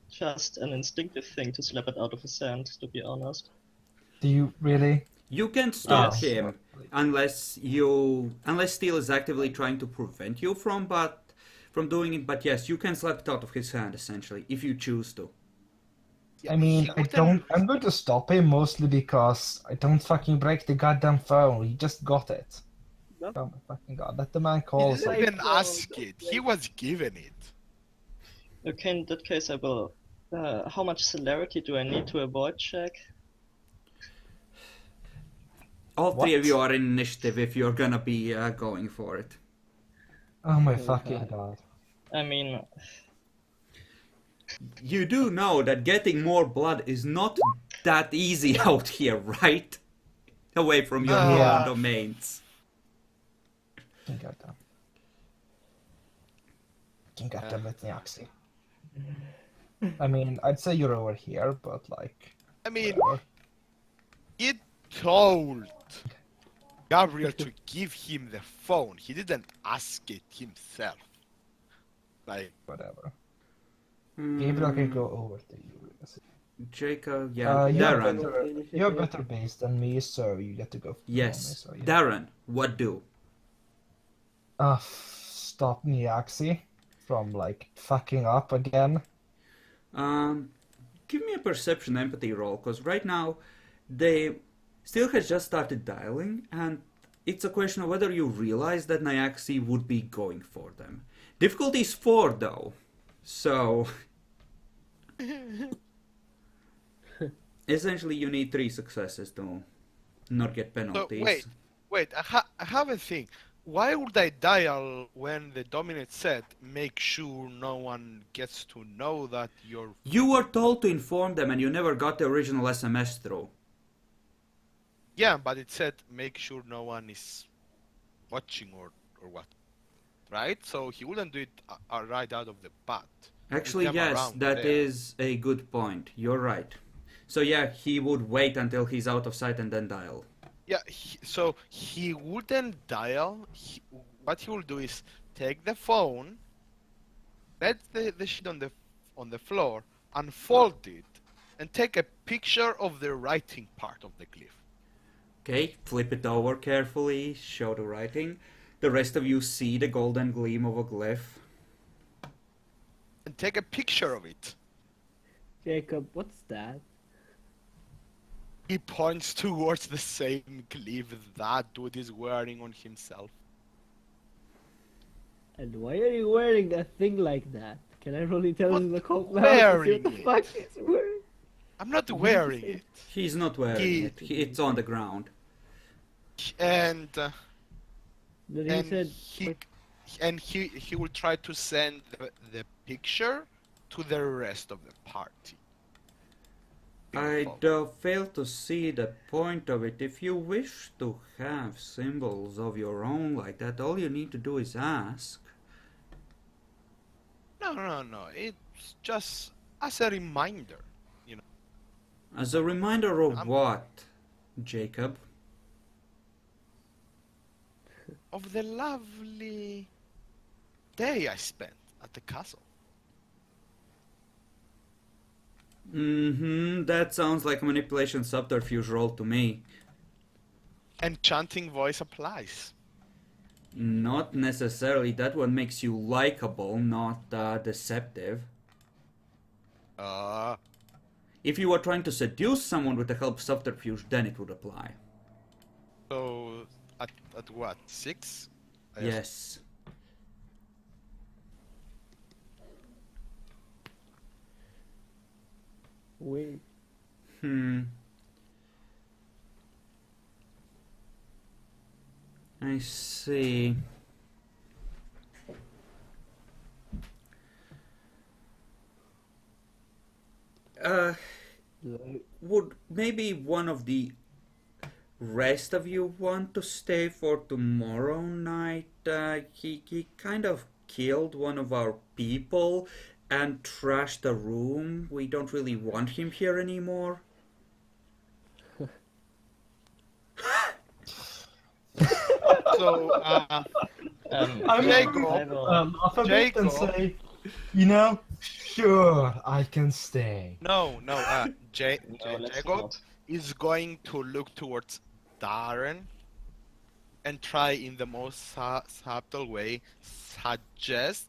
just an instinctive thing to slap it out of his hand, to be honest. Do you really? You can stop Yes. him unless Steel is actively trying to prevent you from doing it. But yes, you can slap it out of his hand essentially if you choose to. I mean, He I wouldn't- don't. I'm going to stop him mostly because I don't fucking break the goddamn phone. He just got it. No. Oh my fucking god! Let the man He call. didn't So even phone, ask don't it. He was given it. Okay, in that case, I will. How much celerity do I need to avoid check? All three of What? you are in initiative if you're gonna be going for it. oh my Oh, fucking God. god! I mean, You do know that getting more blood is not that easy out here, right? Away from your Yeah. own domains. Fucking goddamn. Fucking goddamn Methuselah. I mean, I'd say you're over here, but like, I mean, whatever. he told Gabriel to give him the phone. He didn't ask it himself. Like, Whatever. Gabriel can Mm, go over to you. Jacob, yeah, You have Darren. better, you have better base than me, so you get to go. before me, Yes, so yeah. Darren, what do? Stop Niaxi from like fucking up again. Give me a perception empathy roll, because right now they still has just started dialing, and it's a question of whether you realize that Nyaxi would be going for them. Difficulty is 4 though, so essentially you need 3 successes to not get So penalties. wait, I have a thing. Why would I dial when the dominant said make sure no one gets to know that you're... You were told to inform them and you never got the original SMS through. Yeah, but it said make sure no one is watching or what, right? So he wouldn't do it right out of the bat. Actually, them yes, around that there. is a good point. You're right. So yeah, he would wait until he's out of sight and then dial. Yeah, so he wouldn't dial. What he will do is take the phone, let the shit on the floor, unfold it, and take a picture of the writing part of the glyph. Okay, flip it over carefully, show the writing. The rest of you see the golden gleam of a glyph. And take a picture of it. Jacob, what's that? He points towards the same glyph that dude is wearing on himself. And why are you wearing a thing like that? Can I roll intelligence Not occult now to see wearing what the it. fuck he's wearing? I'm not wearing it. He's not wearing it. It's on the ground. And Then he and said, he will try to send the picture to the rest of the party. I fail to see the point of it. If you wish to have symbols of your own like that, all you need to do is ask. No. It's just as a reminder, you know. As a reminder of what, Jacob? Of the lovely day I spent at the castle. That sounds like a manipulation subterfuge roll to me. Enchanting voice applies. Not necessarily. That one makes you likable, not deceptive. If you were trying to seduce someone with the help of subterfuge, then it would apply. So at what, 6? Yes. wait. I see. Would maybe one of the rest of you want to stay for tomorrow night? He kind of killed one of our people and trashed the room. We don't really want him here anymore. So, I may go I will- off a bit and Jacob. say, you know, sure, I can stay. no, let's Jacob not. is going to look towards Darren and try in the most subtle way suggest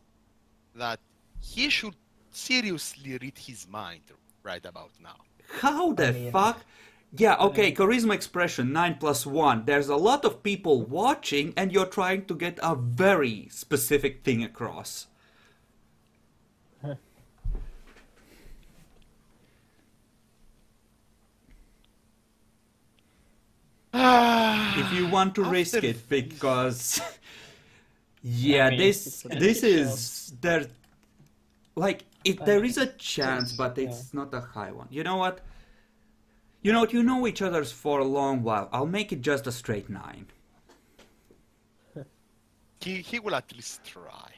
that he should seriously read his mind right about now. How the mean- fuck? Yeah, okay, charisma expression 9+1. There's a lot of people watching, and you're trying to get a very specific thing across. If you want to risk After it, because yeah, I mean, this it's is there. Like, there is a chance, Yes, but it's not a high one. You know what? You know each other's for a long while. I'll make it just a straight 9. He will at least try.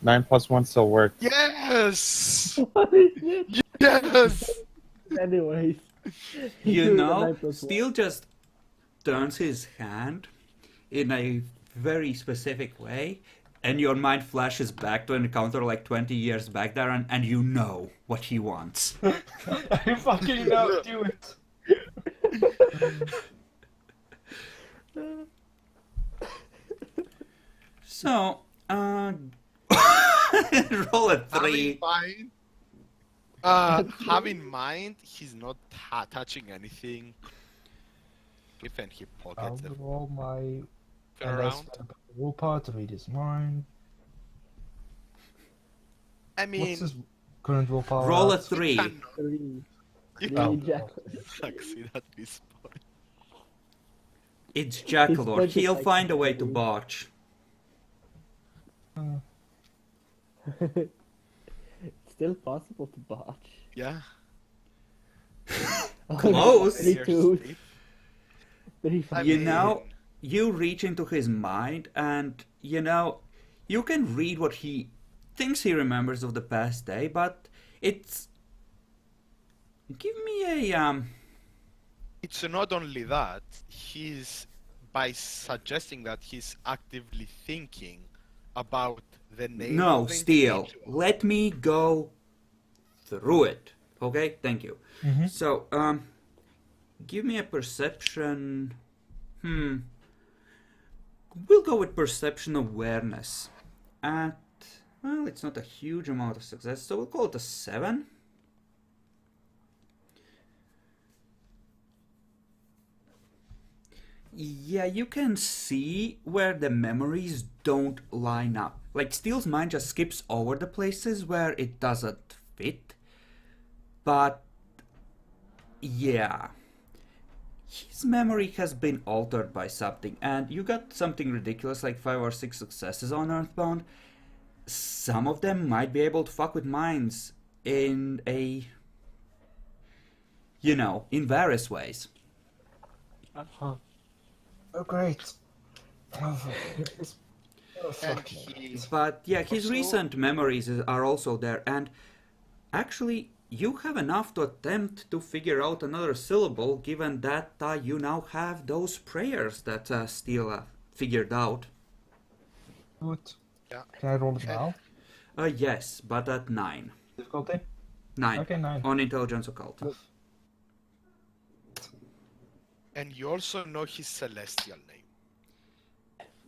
Nine plus one still works. Yes! What is it? Yes! Anyways. You The know, 9+1. Steel just turns his hand in a very specific way, and your mind flashes back to an encounter like 20 years back there, and you know what he wants. I fucking know, do it. So, roll a 3. Have in mind, he's not touching anything. If and he I'll pockets the roll my turn and I around. spend willpower to read his mind. I What's mean, his current willpower? Roll a at? 3. cannot 3. you Three can't jackals. succeed at this point. It's Jackalord. budget He'll like find a way to 3. botch. It's still possible to botch. Yeah. Close. Three Here's twos. Steve. 3 I You mean, know, you reach into his mind and, you can read what he thinks he remembers of the past day, but it's... Give me a, it's not only that, he's by suggesting that he's actively thinking about the name No, of the Steel. individual. Let me go through it. Okay? Thank you. Mhm. So, give me a perception... We'll go with perception awareness. Well, it's not a huge amount of success, so we'll call it a 7. Yeah, you can see where the memories don't line up. Like, Steel's mind just skips over the places where it doesn't fit. But, yeah. His memory has been altered by something, and you got something ridiculous like 5 or 6 successes on Earthbound. Some of them might be able to fuck with minds in in various ways. Uh-huh. Oh, great. Oh, And fuck me. he, But yeah, his Also- recent memories are also there, and actually, you have enough to attempt to figure out another syllable, given that you now have those prayers that Steel figured out. Good. Yeah. Can I roll it Okay. now? Yes, but at 9. Difficulty? 9. Okay, 9. On Intelligence Occult. and you also know his celestial name.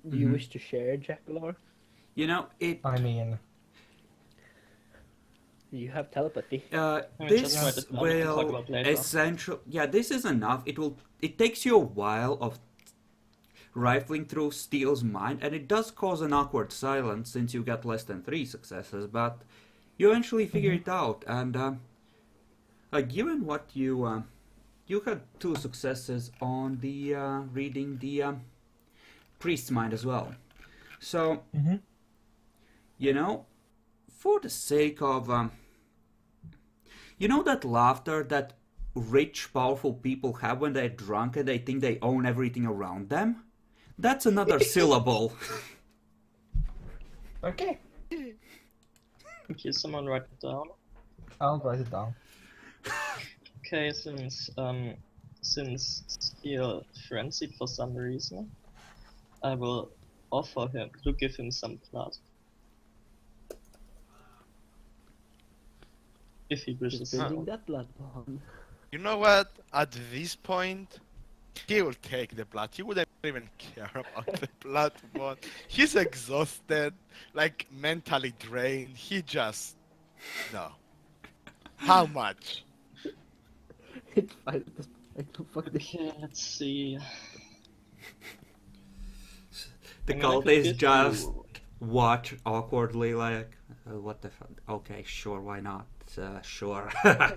Do you Mhm. wish to share, Jackalor? I mean, You have telepathy. I mean, This just write it down, we can talk will about later. essential. Yeah, this is enough. It takes you a while of rifling through Steel's mind, and it does cause an awkward silence since you got less than 3 successes. But you eventually figure it out, and given what you had 2 successes on the reading the priest's mind as well. So Mhm. for the sake of that laughter that rich, powerful people have when they're drunk and they think they own everything around them? That's another syllable. okay. Okay, someone write it down. I'll write it down. Okay, since Steel frenzied for some reason, I will offer him to give him some blood. If he Just wishes. building that blood bond. You know what? At this point, he will take the blood. He wouldn't even care about the blood bond. He's exhausted, like mentally drained. He just no. How much? It's fine. Fuck this. Okay, let's see. The I mean, I could cultists give just you- watch awkwardly, like, what the fuck? Okay, sure, why not? Sure. I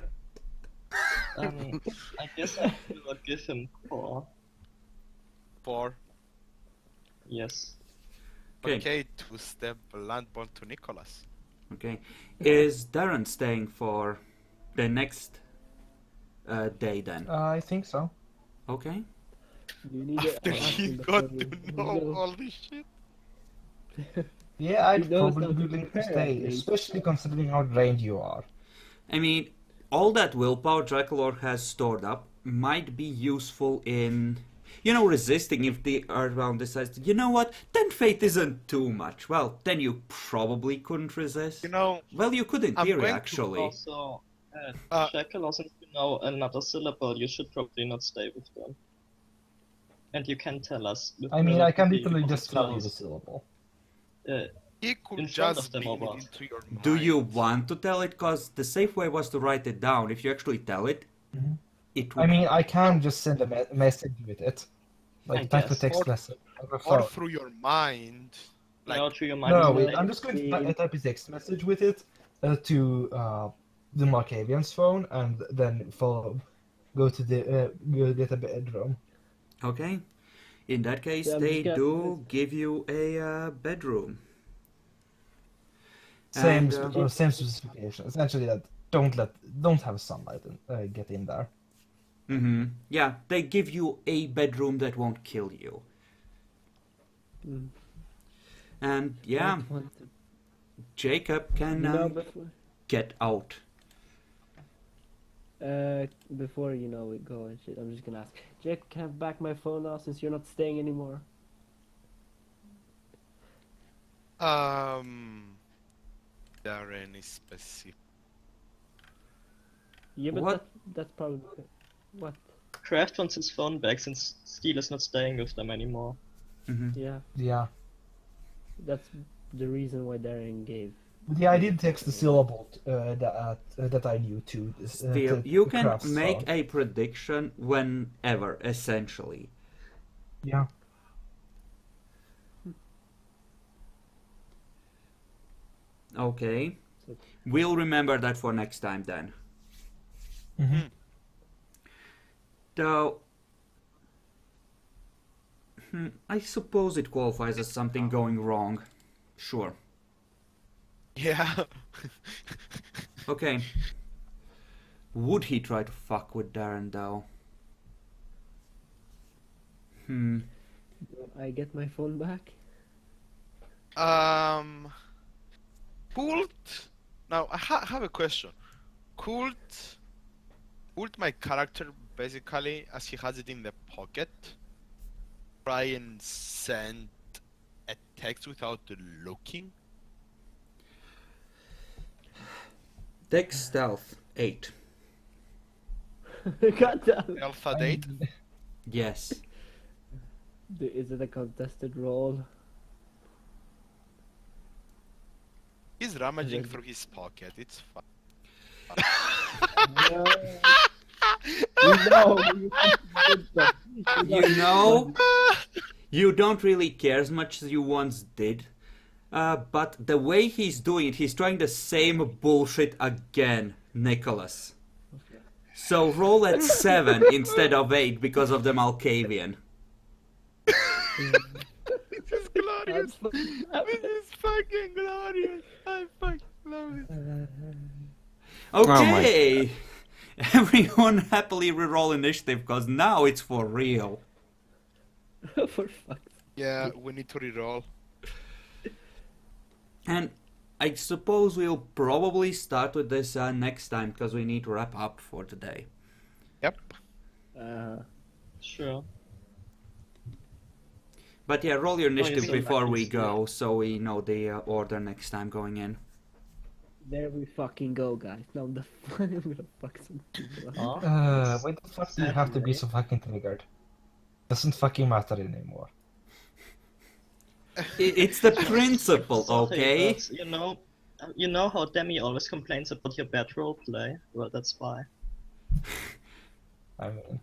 guess I will give him 4. 4. Yes. Okay. Okay, to step blood bond to Nicholas. Okay. Is Darren staying for the next day then? I think so. Okay. You need After it. he got to know all this shit. Yeah, I'd He knows probably how be to willing to prepare, stay, at least. especially considering how drained you are. I mean, all that willpower Draculaur has stored up might be useful in, resisting if the Earthbound decides, you know what, then fate isn't too much. Well, then you probably couldn't resist. You know, Well, you could in I'm theory, going to actually. Also, Uh, Jackal, since you know another syllable, you should probably not stay with them. And you can tell us. with I mean, I can relatively literally just tell you the close, syllable. he could in front of just them be or what? into your mind. Do you want to tell it? Because the safe way was to write it down. If you actually tell it, it I would. mean, I can just send a message with it. I Like type a guess. text message over Or phone. through your mind. Like, No, through your mind. No, is wait, like I'm just going to the- type a text message with it to the Markavian's phone and then go to go get a bedroom. Okay. In that case, Yeah, I'm they just do give you a bedroom. Same And, same specification. Essentially, that don't have sunlight and get in there. Yeah, they give you a bedroom that won't kill you. Mm. And yeah, Might want to- Jacob can get out. before we go and shit, I'm just gonna ask, Jack, can I have back my phone now since you're not staying anymore? there are any specific. Yeah, but What? that's probably what. Craft wants his phone back since Steel is not staying with them anymore. Yeah, Yeah. that's the reason why Darren gave. Yeah, I did text the syllable that I knew to. Still, to you can Kraft's make phone. a prediction whenever, essentially. Yeah. Okay. We'll remember that for next time then. Mhm. Though, I suppose it qualifies as something going wrong. Sure. Yeah. Okay. Would he try to fuck with Darren though? I get my phone back. Could now I have a question. Could my character basically, as he has it in the pocket, try and send a text without looking? Dex stealth 8. God damn. Alpha date? Yes. Is it a contested roll? He's rummaging through his pocket. It's fine. No. You know, You know, you don't really care as much as you once did. But the way he's doing it, he's trying the same bullshit again, Nicholas. So roll at 7 instead of 8 because of the Malkavian. This is glorious. This is fucking glorious. I fucking love it. Okay! Everyone happily reroll initiative because now it's for real. For fuck's Yeah, we need to reroll. And I suppose we'll probably start with this next time because we need to wrap up for today. Yep. Sure. But yeah, roll your initiative so before lucky, we Steve. go so we know the order next time going in. There we fucking go, guys. Now the I'm gonna fuck some people up. Huh? Why the fuck do you have to be so fucking triggered? Doesn't fucking matter anymore. It's the principle, Sorry, okay? but, you know how Demi always complains about your bad roleplay? Well, that's why. I mean,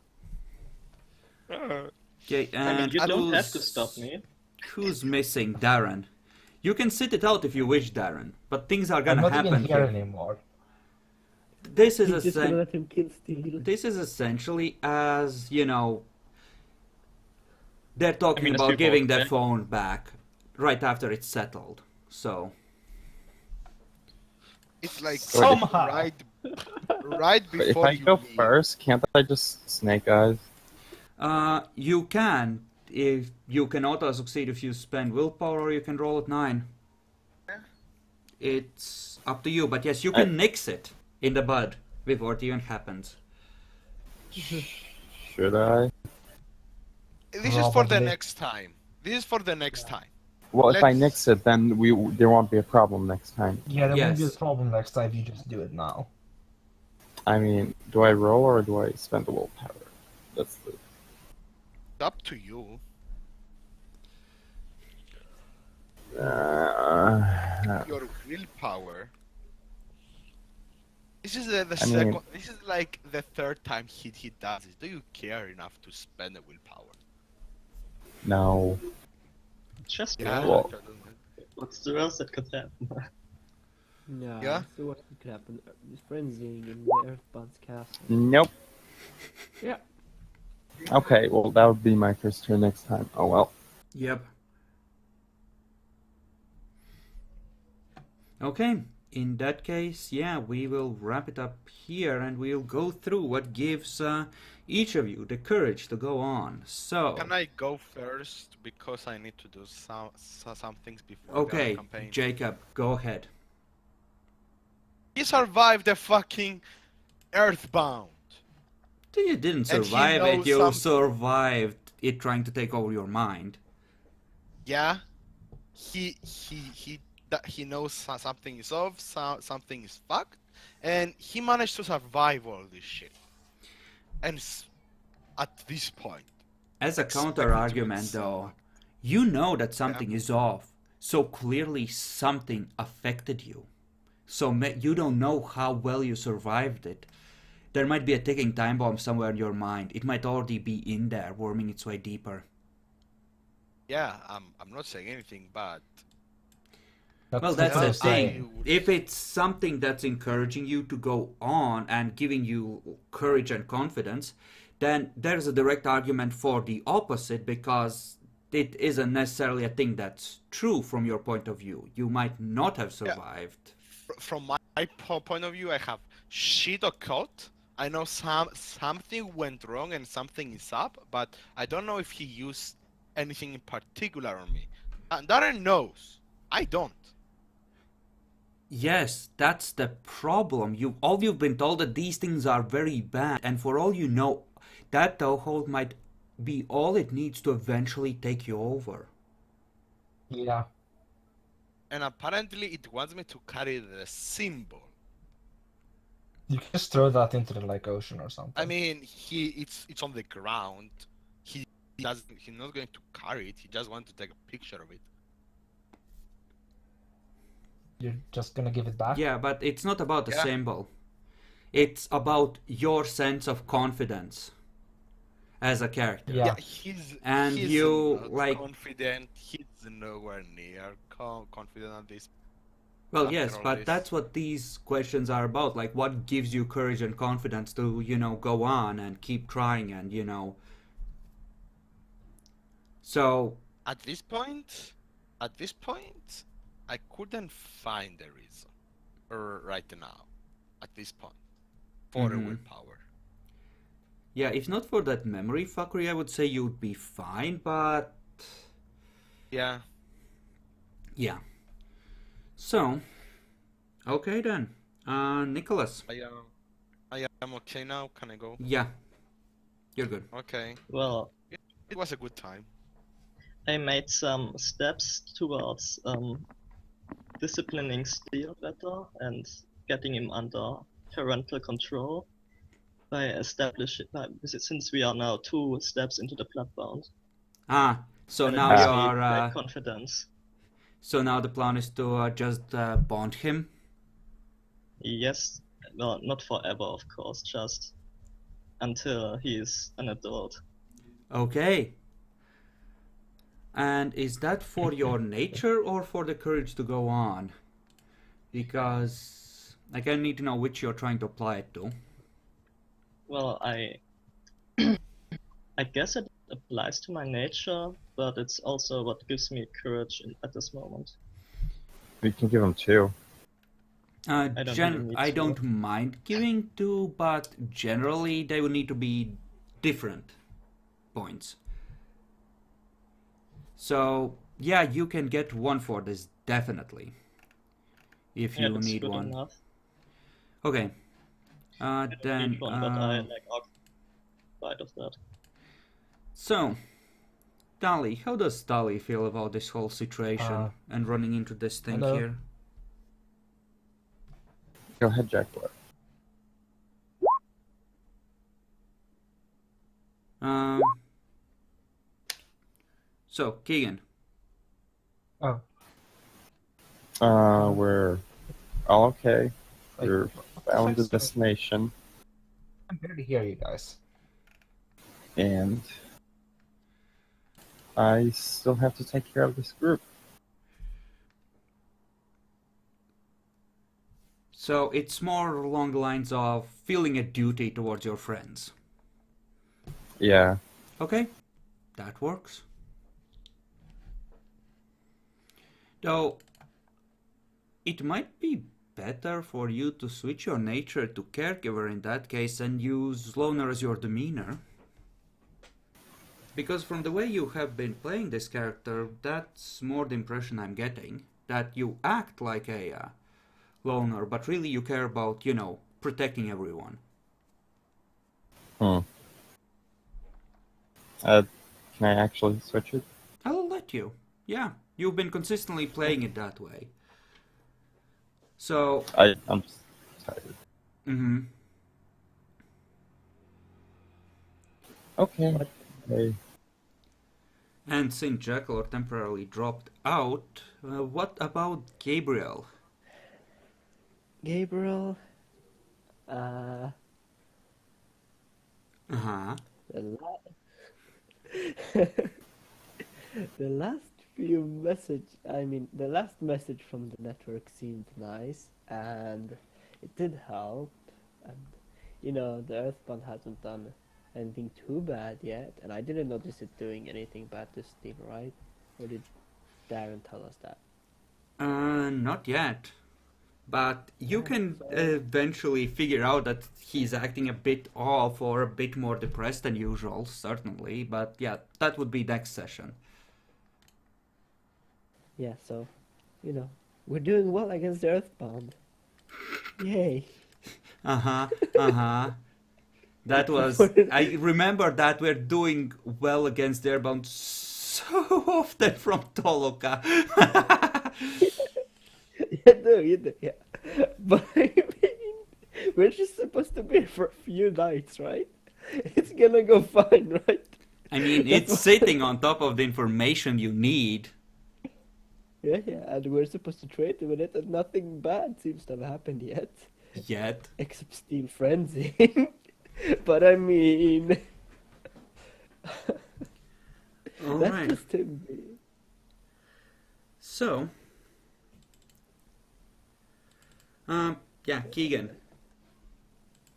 Okay, I mean, and you don't have to who's- stop me. Who's missing? Darren. You can sit it out if you wish, Darren, but things are I'm gonna not happen even here here. anymore. This is He's just gonna essen- let him kill Steel. This is essentially as, you know, they're talking I mean, as about people giving their say. phone back right after it's settled. So, It's like Somehow. right But if before I you go leave. first, can't I just snake eyes? you can, if you can auto succeed if you spend willpower, or you can roll at 9. It's up to you, but yes, you can nix it in the bud before it even happens. Should I? This is for the Probably. next time. This is for the next time. Well, if I Let's- nix it, then there won't be a problem next time. Yeah, there won't be a Yes. problem next time if you just do it now. I mean, do I roll or do I spend the willpower? That's the. It's up to you. Uh, Your willpower. This is the I mean- second. This is like the third time he does it. Do you care enough to spend the willpower? No. Just Yeah. Well- what's the worst that could happen? Yeah. Yeah? So what could happen? Frenzying in the Earthbound's castle. Nope. Yeah. Okay, well, that would be my first turn next time. Oh well. Yep. Okay, in that case, yeah, we will wrap it up here and we'll go through what gives each of you the courage to go on. So, Can I go first because I need to do some things before okay, the campaign? Jacob, go ahead. He survived the fucking Earthbound. You didn't And he survive it, knows you some- survived it trying to take over your mind. Yeah. He knows something is off, something is fucked, and he managed to survive all this shit. And at this point, As a expect counter it to argument, be though, so- you know that something is off, so clearly something affected you. So you don't know how well you survived it. There might be a ticking time bomb somewhere in your mind. It might already be in there, worming its way deeper. yeah, I'm not saying anything bad. Well, that's what the I'm thing. saying. If it's something that's encouraging you to go on and giving you courage and confidence, then there's a direct argument for the opposite because it isn't necessarily a thing that's true from your point of view. You might not have survived. From my point of view, I have shit occult. I know something went wrong and something is up, but I don't know if he used anything in particular on me. And Darren knows. I don't. Yes, that's the problem. You've been told that these things are very bad, and for all you know, that toehold might be all it needs to eventually take you over. Yeah. And apparently it wants me to carry the symbol. You can just throw that into the like ocean or something. I mean, it's on the ground. He's not going to carry it. He just wants to take a picture of it. You're just gonna give it back? Yeah, but it's not about the Yeah. symbol. It's about your sense of confidence as a character. Yeah. And he's you, not like- confident. He's nowhere near confident at this. Well, After yes, all but this. that's what these questions are about. Like, what gives you courage and confidence to, go on and keep trying and, So, At this point, I couldn't find a reason, right now, at this point, for a Mhm. willpower. yeah, if not for that memory fuckery, I would say you'd be fine, but Yeah. yeah. So, okay then. Nicholas. I am okay now. Can I go? Yeah, you're good. Okay. Well, It was a good time. I made some steps towards disciplining Steel better and getting him under parental control by establishing, since we are now 2 steps into the Bloodbound. So and it now gives me you're, great confidence. so now the plan is to just bond him? Yes, well, not forever, of course, just until he is an adult. Okay. And is that for your nature or for the courage to go on? Because I kind of need to know which you're trying to apply it to. Well, I guess it applies to my nature, but it's also what gives me courage at this moment. We can give him 2. I don't really need I to. don't mind giving two, but generally they would need to be different points. So yeah, you can get 1 for this definitely, if Yeah, you that's need good one. enough. Okay. I don't Then need one, but I like occupied of that. so, Dali, how does Dali feel about this whole situation and running into this thing hello. here? Go ahead, Jack. So, Keegan. Oh, We're all okay. We're found the destination, I can barely hear you guys. and I still have to take care of this group. So it's more along the lines of feeling a duty towards your friends. Yeah. Okay, that works. Though, it might be better for you to switch your nature to caregiver in that case and use loner as your demeanor. Because from the way you have been playing this character, that's more the impression I'm getting. That you act like a loner, but really you care about, protecting everyone. Can I actually switch it? I'll let you. Yeah, you've been consistently playing it that way. So... I'm just tired. Mm-hmm. Okay. Hey. And since Jekyll temporarily dropped out, what about Gabriel? Gabriel, Uh-huh. the, the last the last message from the network seemed nice, and it did help, and the Earthbound hasn't done anything too bad yet, and I didn't notice it doing anything bad to Steve, right? Or did Darren tell us that? Not yet. But you can eventually figure out that he's acting a bit off or a bit more depressed than usual, certainly. But yeah, that would be next session. Yeah, so, we're doing well against the Earthbound. Yay. Uh-huh. That was... I remember that we're doing well against the Airbound so often from Toloka. You do, yeah. But I mean, we're just supposed to be here for a few nights, right? It's gonna go fine, right? I mean, it's sitting on top of the information you need. Yeah, and we're supposed to trade with it, and nothing bad seems to have happened yet. Yet. Except Steel Frenzy. But I mean... That's Alright. just him. So... yeah, Keegan.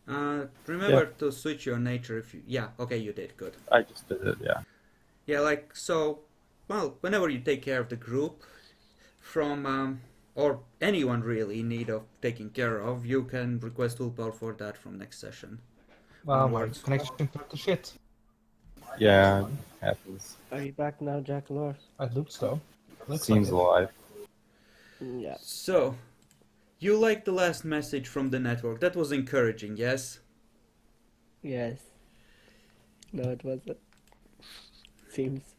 Remember to switch your nature if you... Yeah, okay, you did, good. I just did it, yeah. Yeah, whenever you take care of the group from, or anyone really in need of taking care of, you can request willpower for that from next session. Well, my Onwards. connection turned to shit. Yeah, it happens. Are you back now, Jack Lord? I looked so. Looks Seems like it. alive. Yeah. So, you liked the last message from the network. That was encouraging, yes? Yes. No, it wasn't. Seems.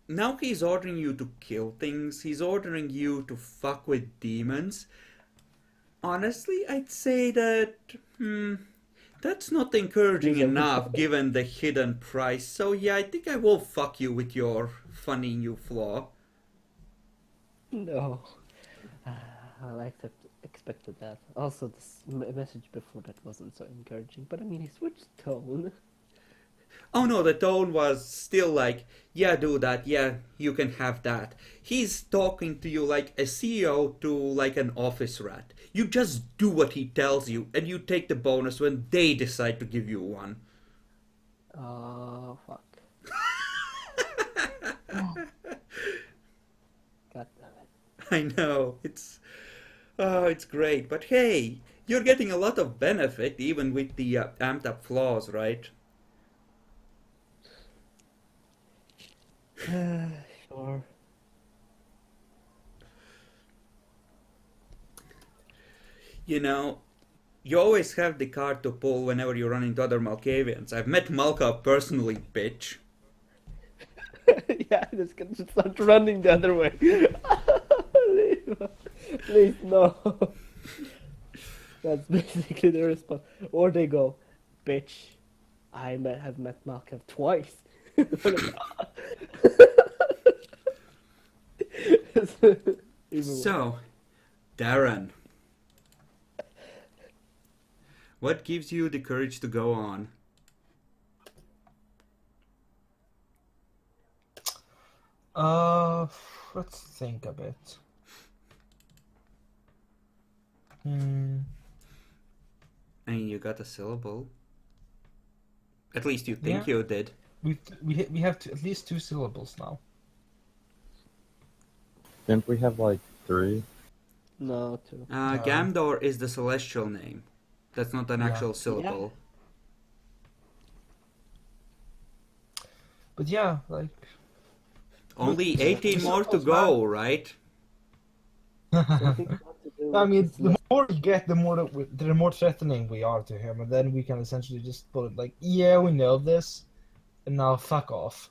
Now he's ordering you to kill things. He's ordering you to fuck with demons. Honestly, I'd say that, that's not encouraging enough given the hidden price. So yeah, I think I will fuck you with your funny new flaw. No. Well, I expected that. Also, this message before that wasn't so encouraging, but I mean, he switched tone. Oh no, the tone was still like, yeah, do that, yeah, you can have that. He's talking to you like a CEO to like an office rat. You just do what he tells you, and you take the bonus when they decide to give you one. Oh, fuck. God damn it. I know, it's great, but hey, you're getting a lot of benefit even with the amped up flaws, right? Sure. You always have the card to pull whenever you run into other Malkavians. I've met Malka personally, bitch. Yeah, this can just start running the other way. Please, no. That's basically the response. Or they go, bitch, I have met Malcolm twice. So, Darren. What gives you the courage to go on? Let's think a bit. Hmm. I mean, you got a syllable. At least you think Yeah. you did. We have at least 2 syllables now. Didn't we have like 3? No, two. Gamdor is the celestial name. That's not an Yeah. actual syllable. But yeah, like. Only The 18 more to syllables go, right? So I think we have to do I mean, is the more we get, the more threatening we are to him, and then we can essentially just put it like, yeah, we know this, and now fuck off.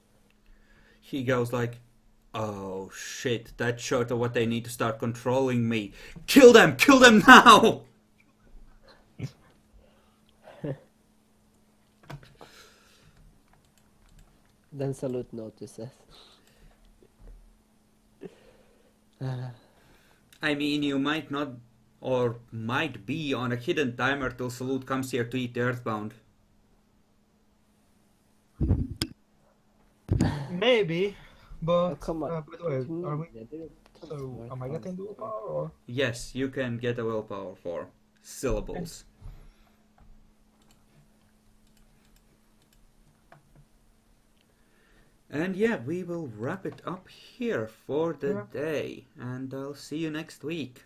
He goes like, oh shit, that's short of what they need to start controlling me. Kill them now! Then Salute notices. I mean, you might not, or might be on a hidden timer till Salute comes here to eat the Earthbound. Maybe, but Oh, come on. by the way, are we? Yeah, dude, So, am I getting dual power or? Yes, you can get a willpower for syllables. And yeah, we will wrap it up here for the day, and I'll see you next week.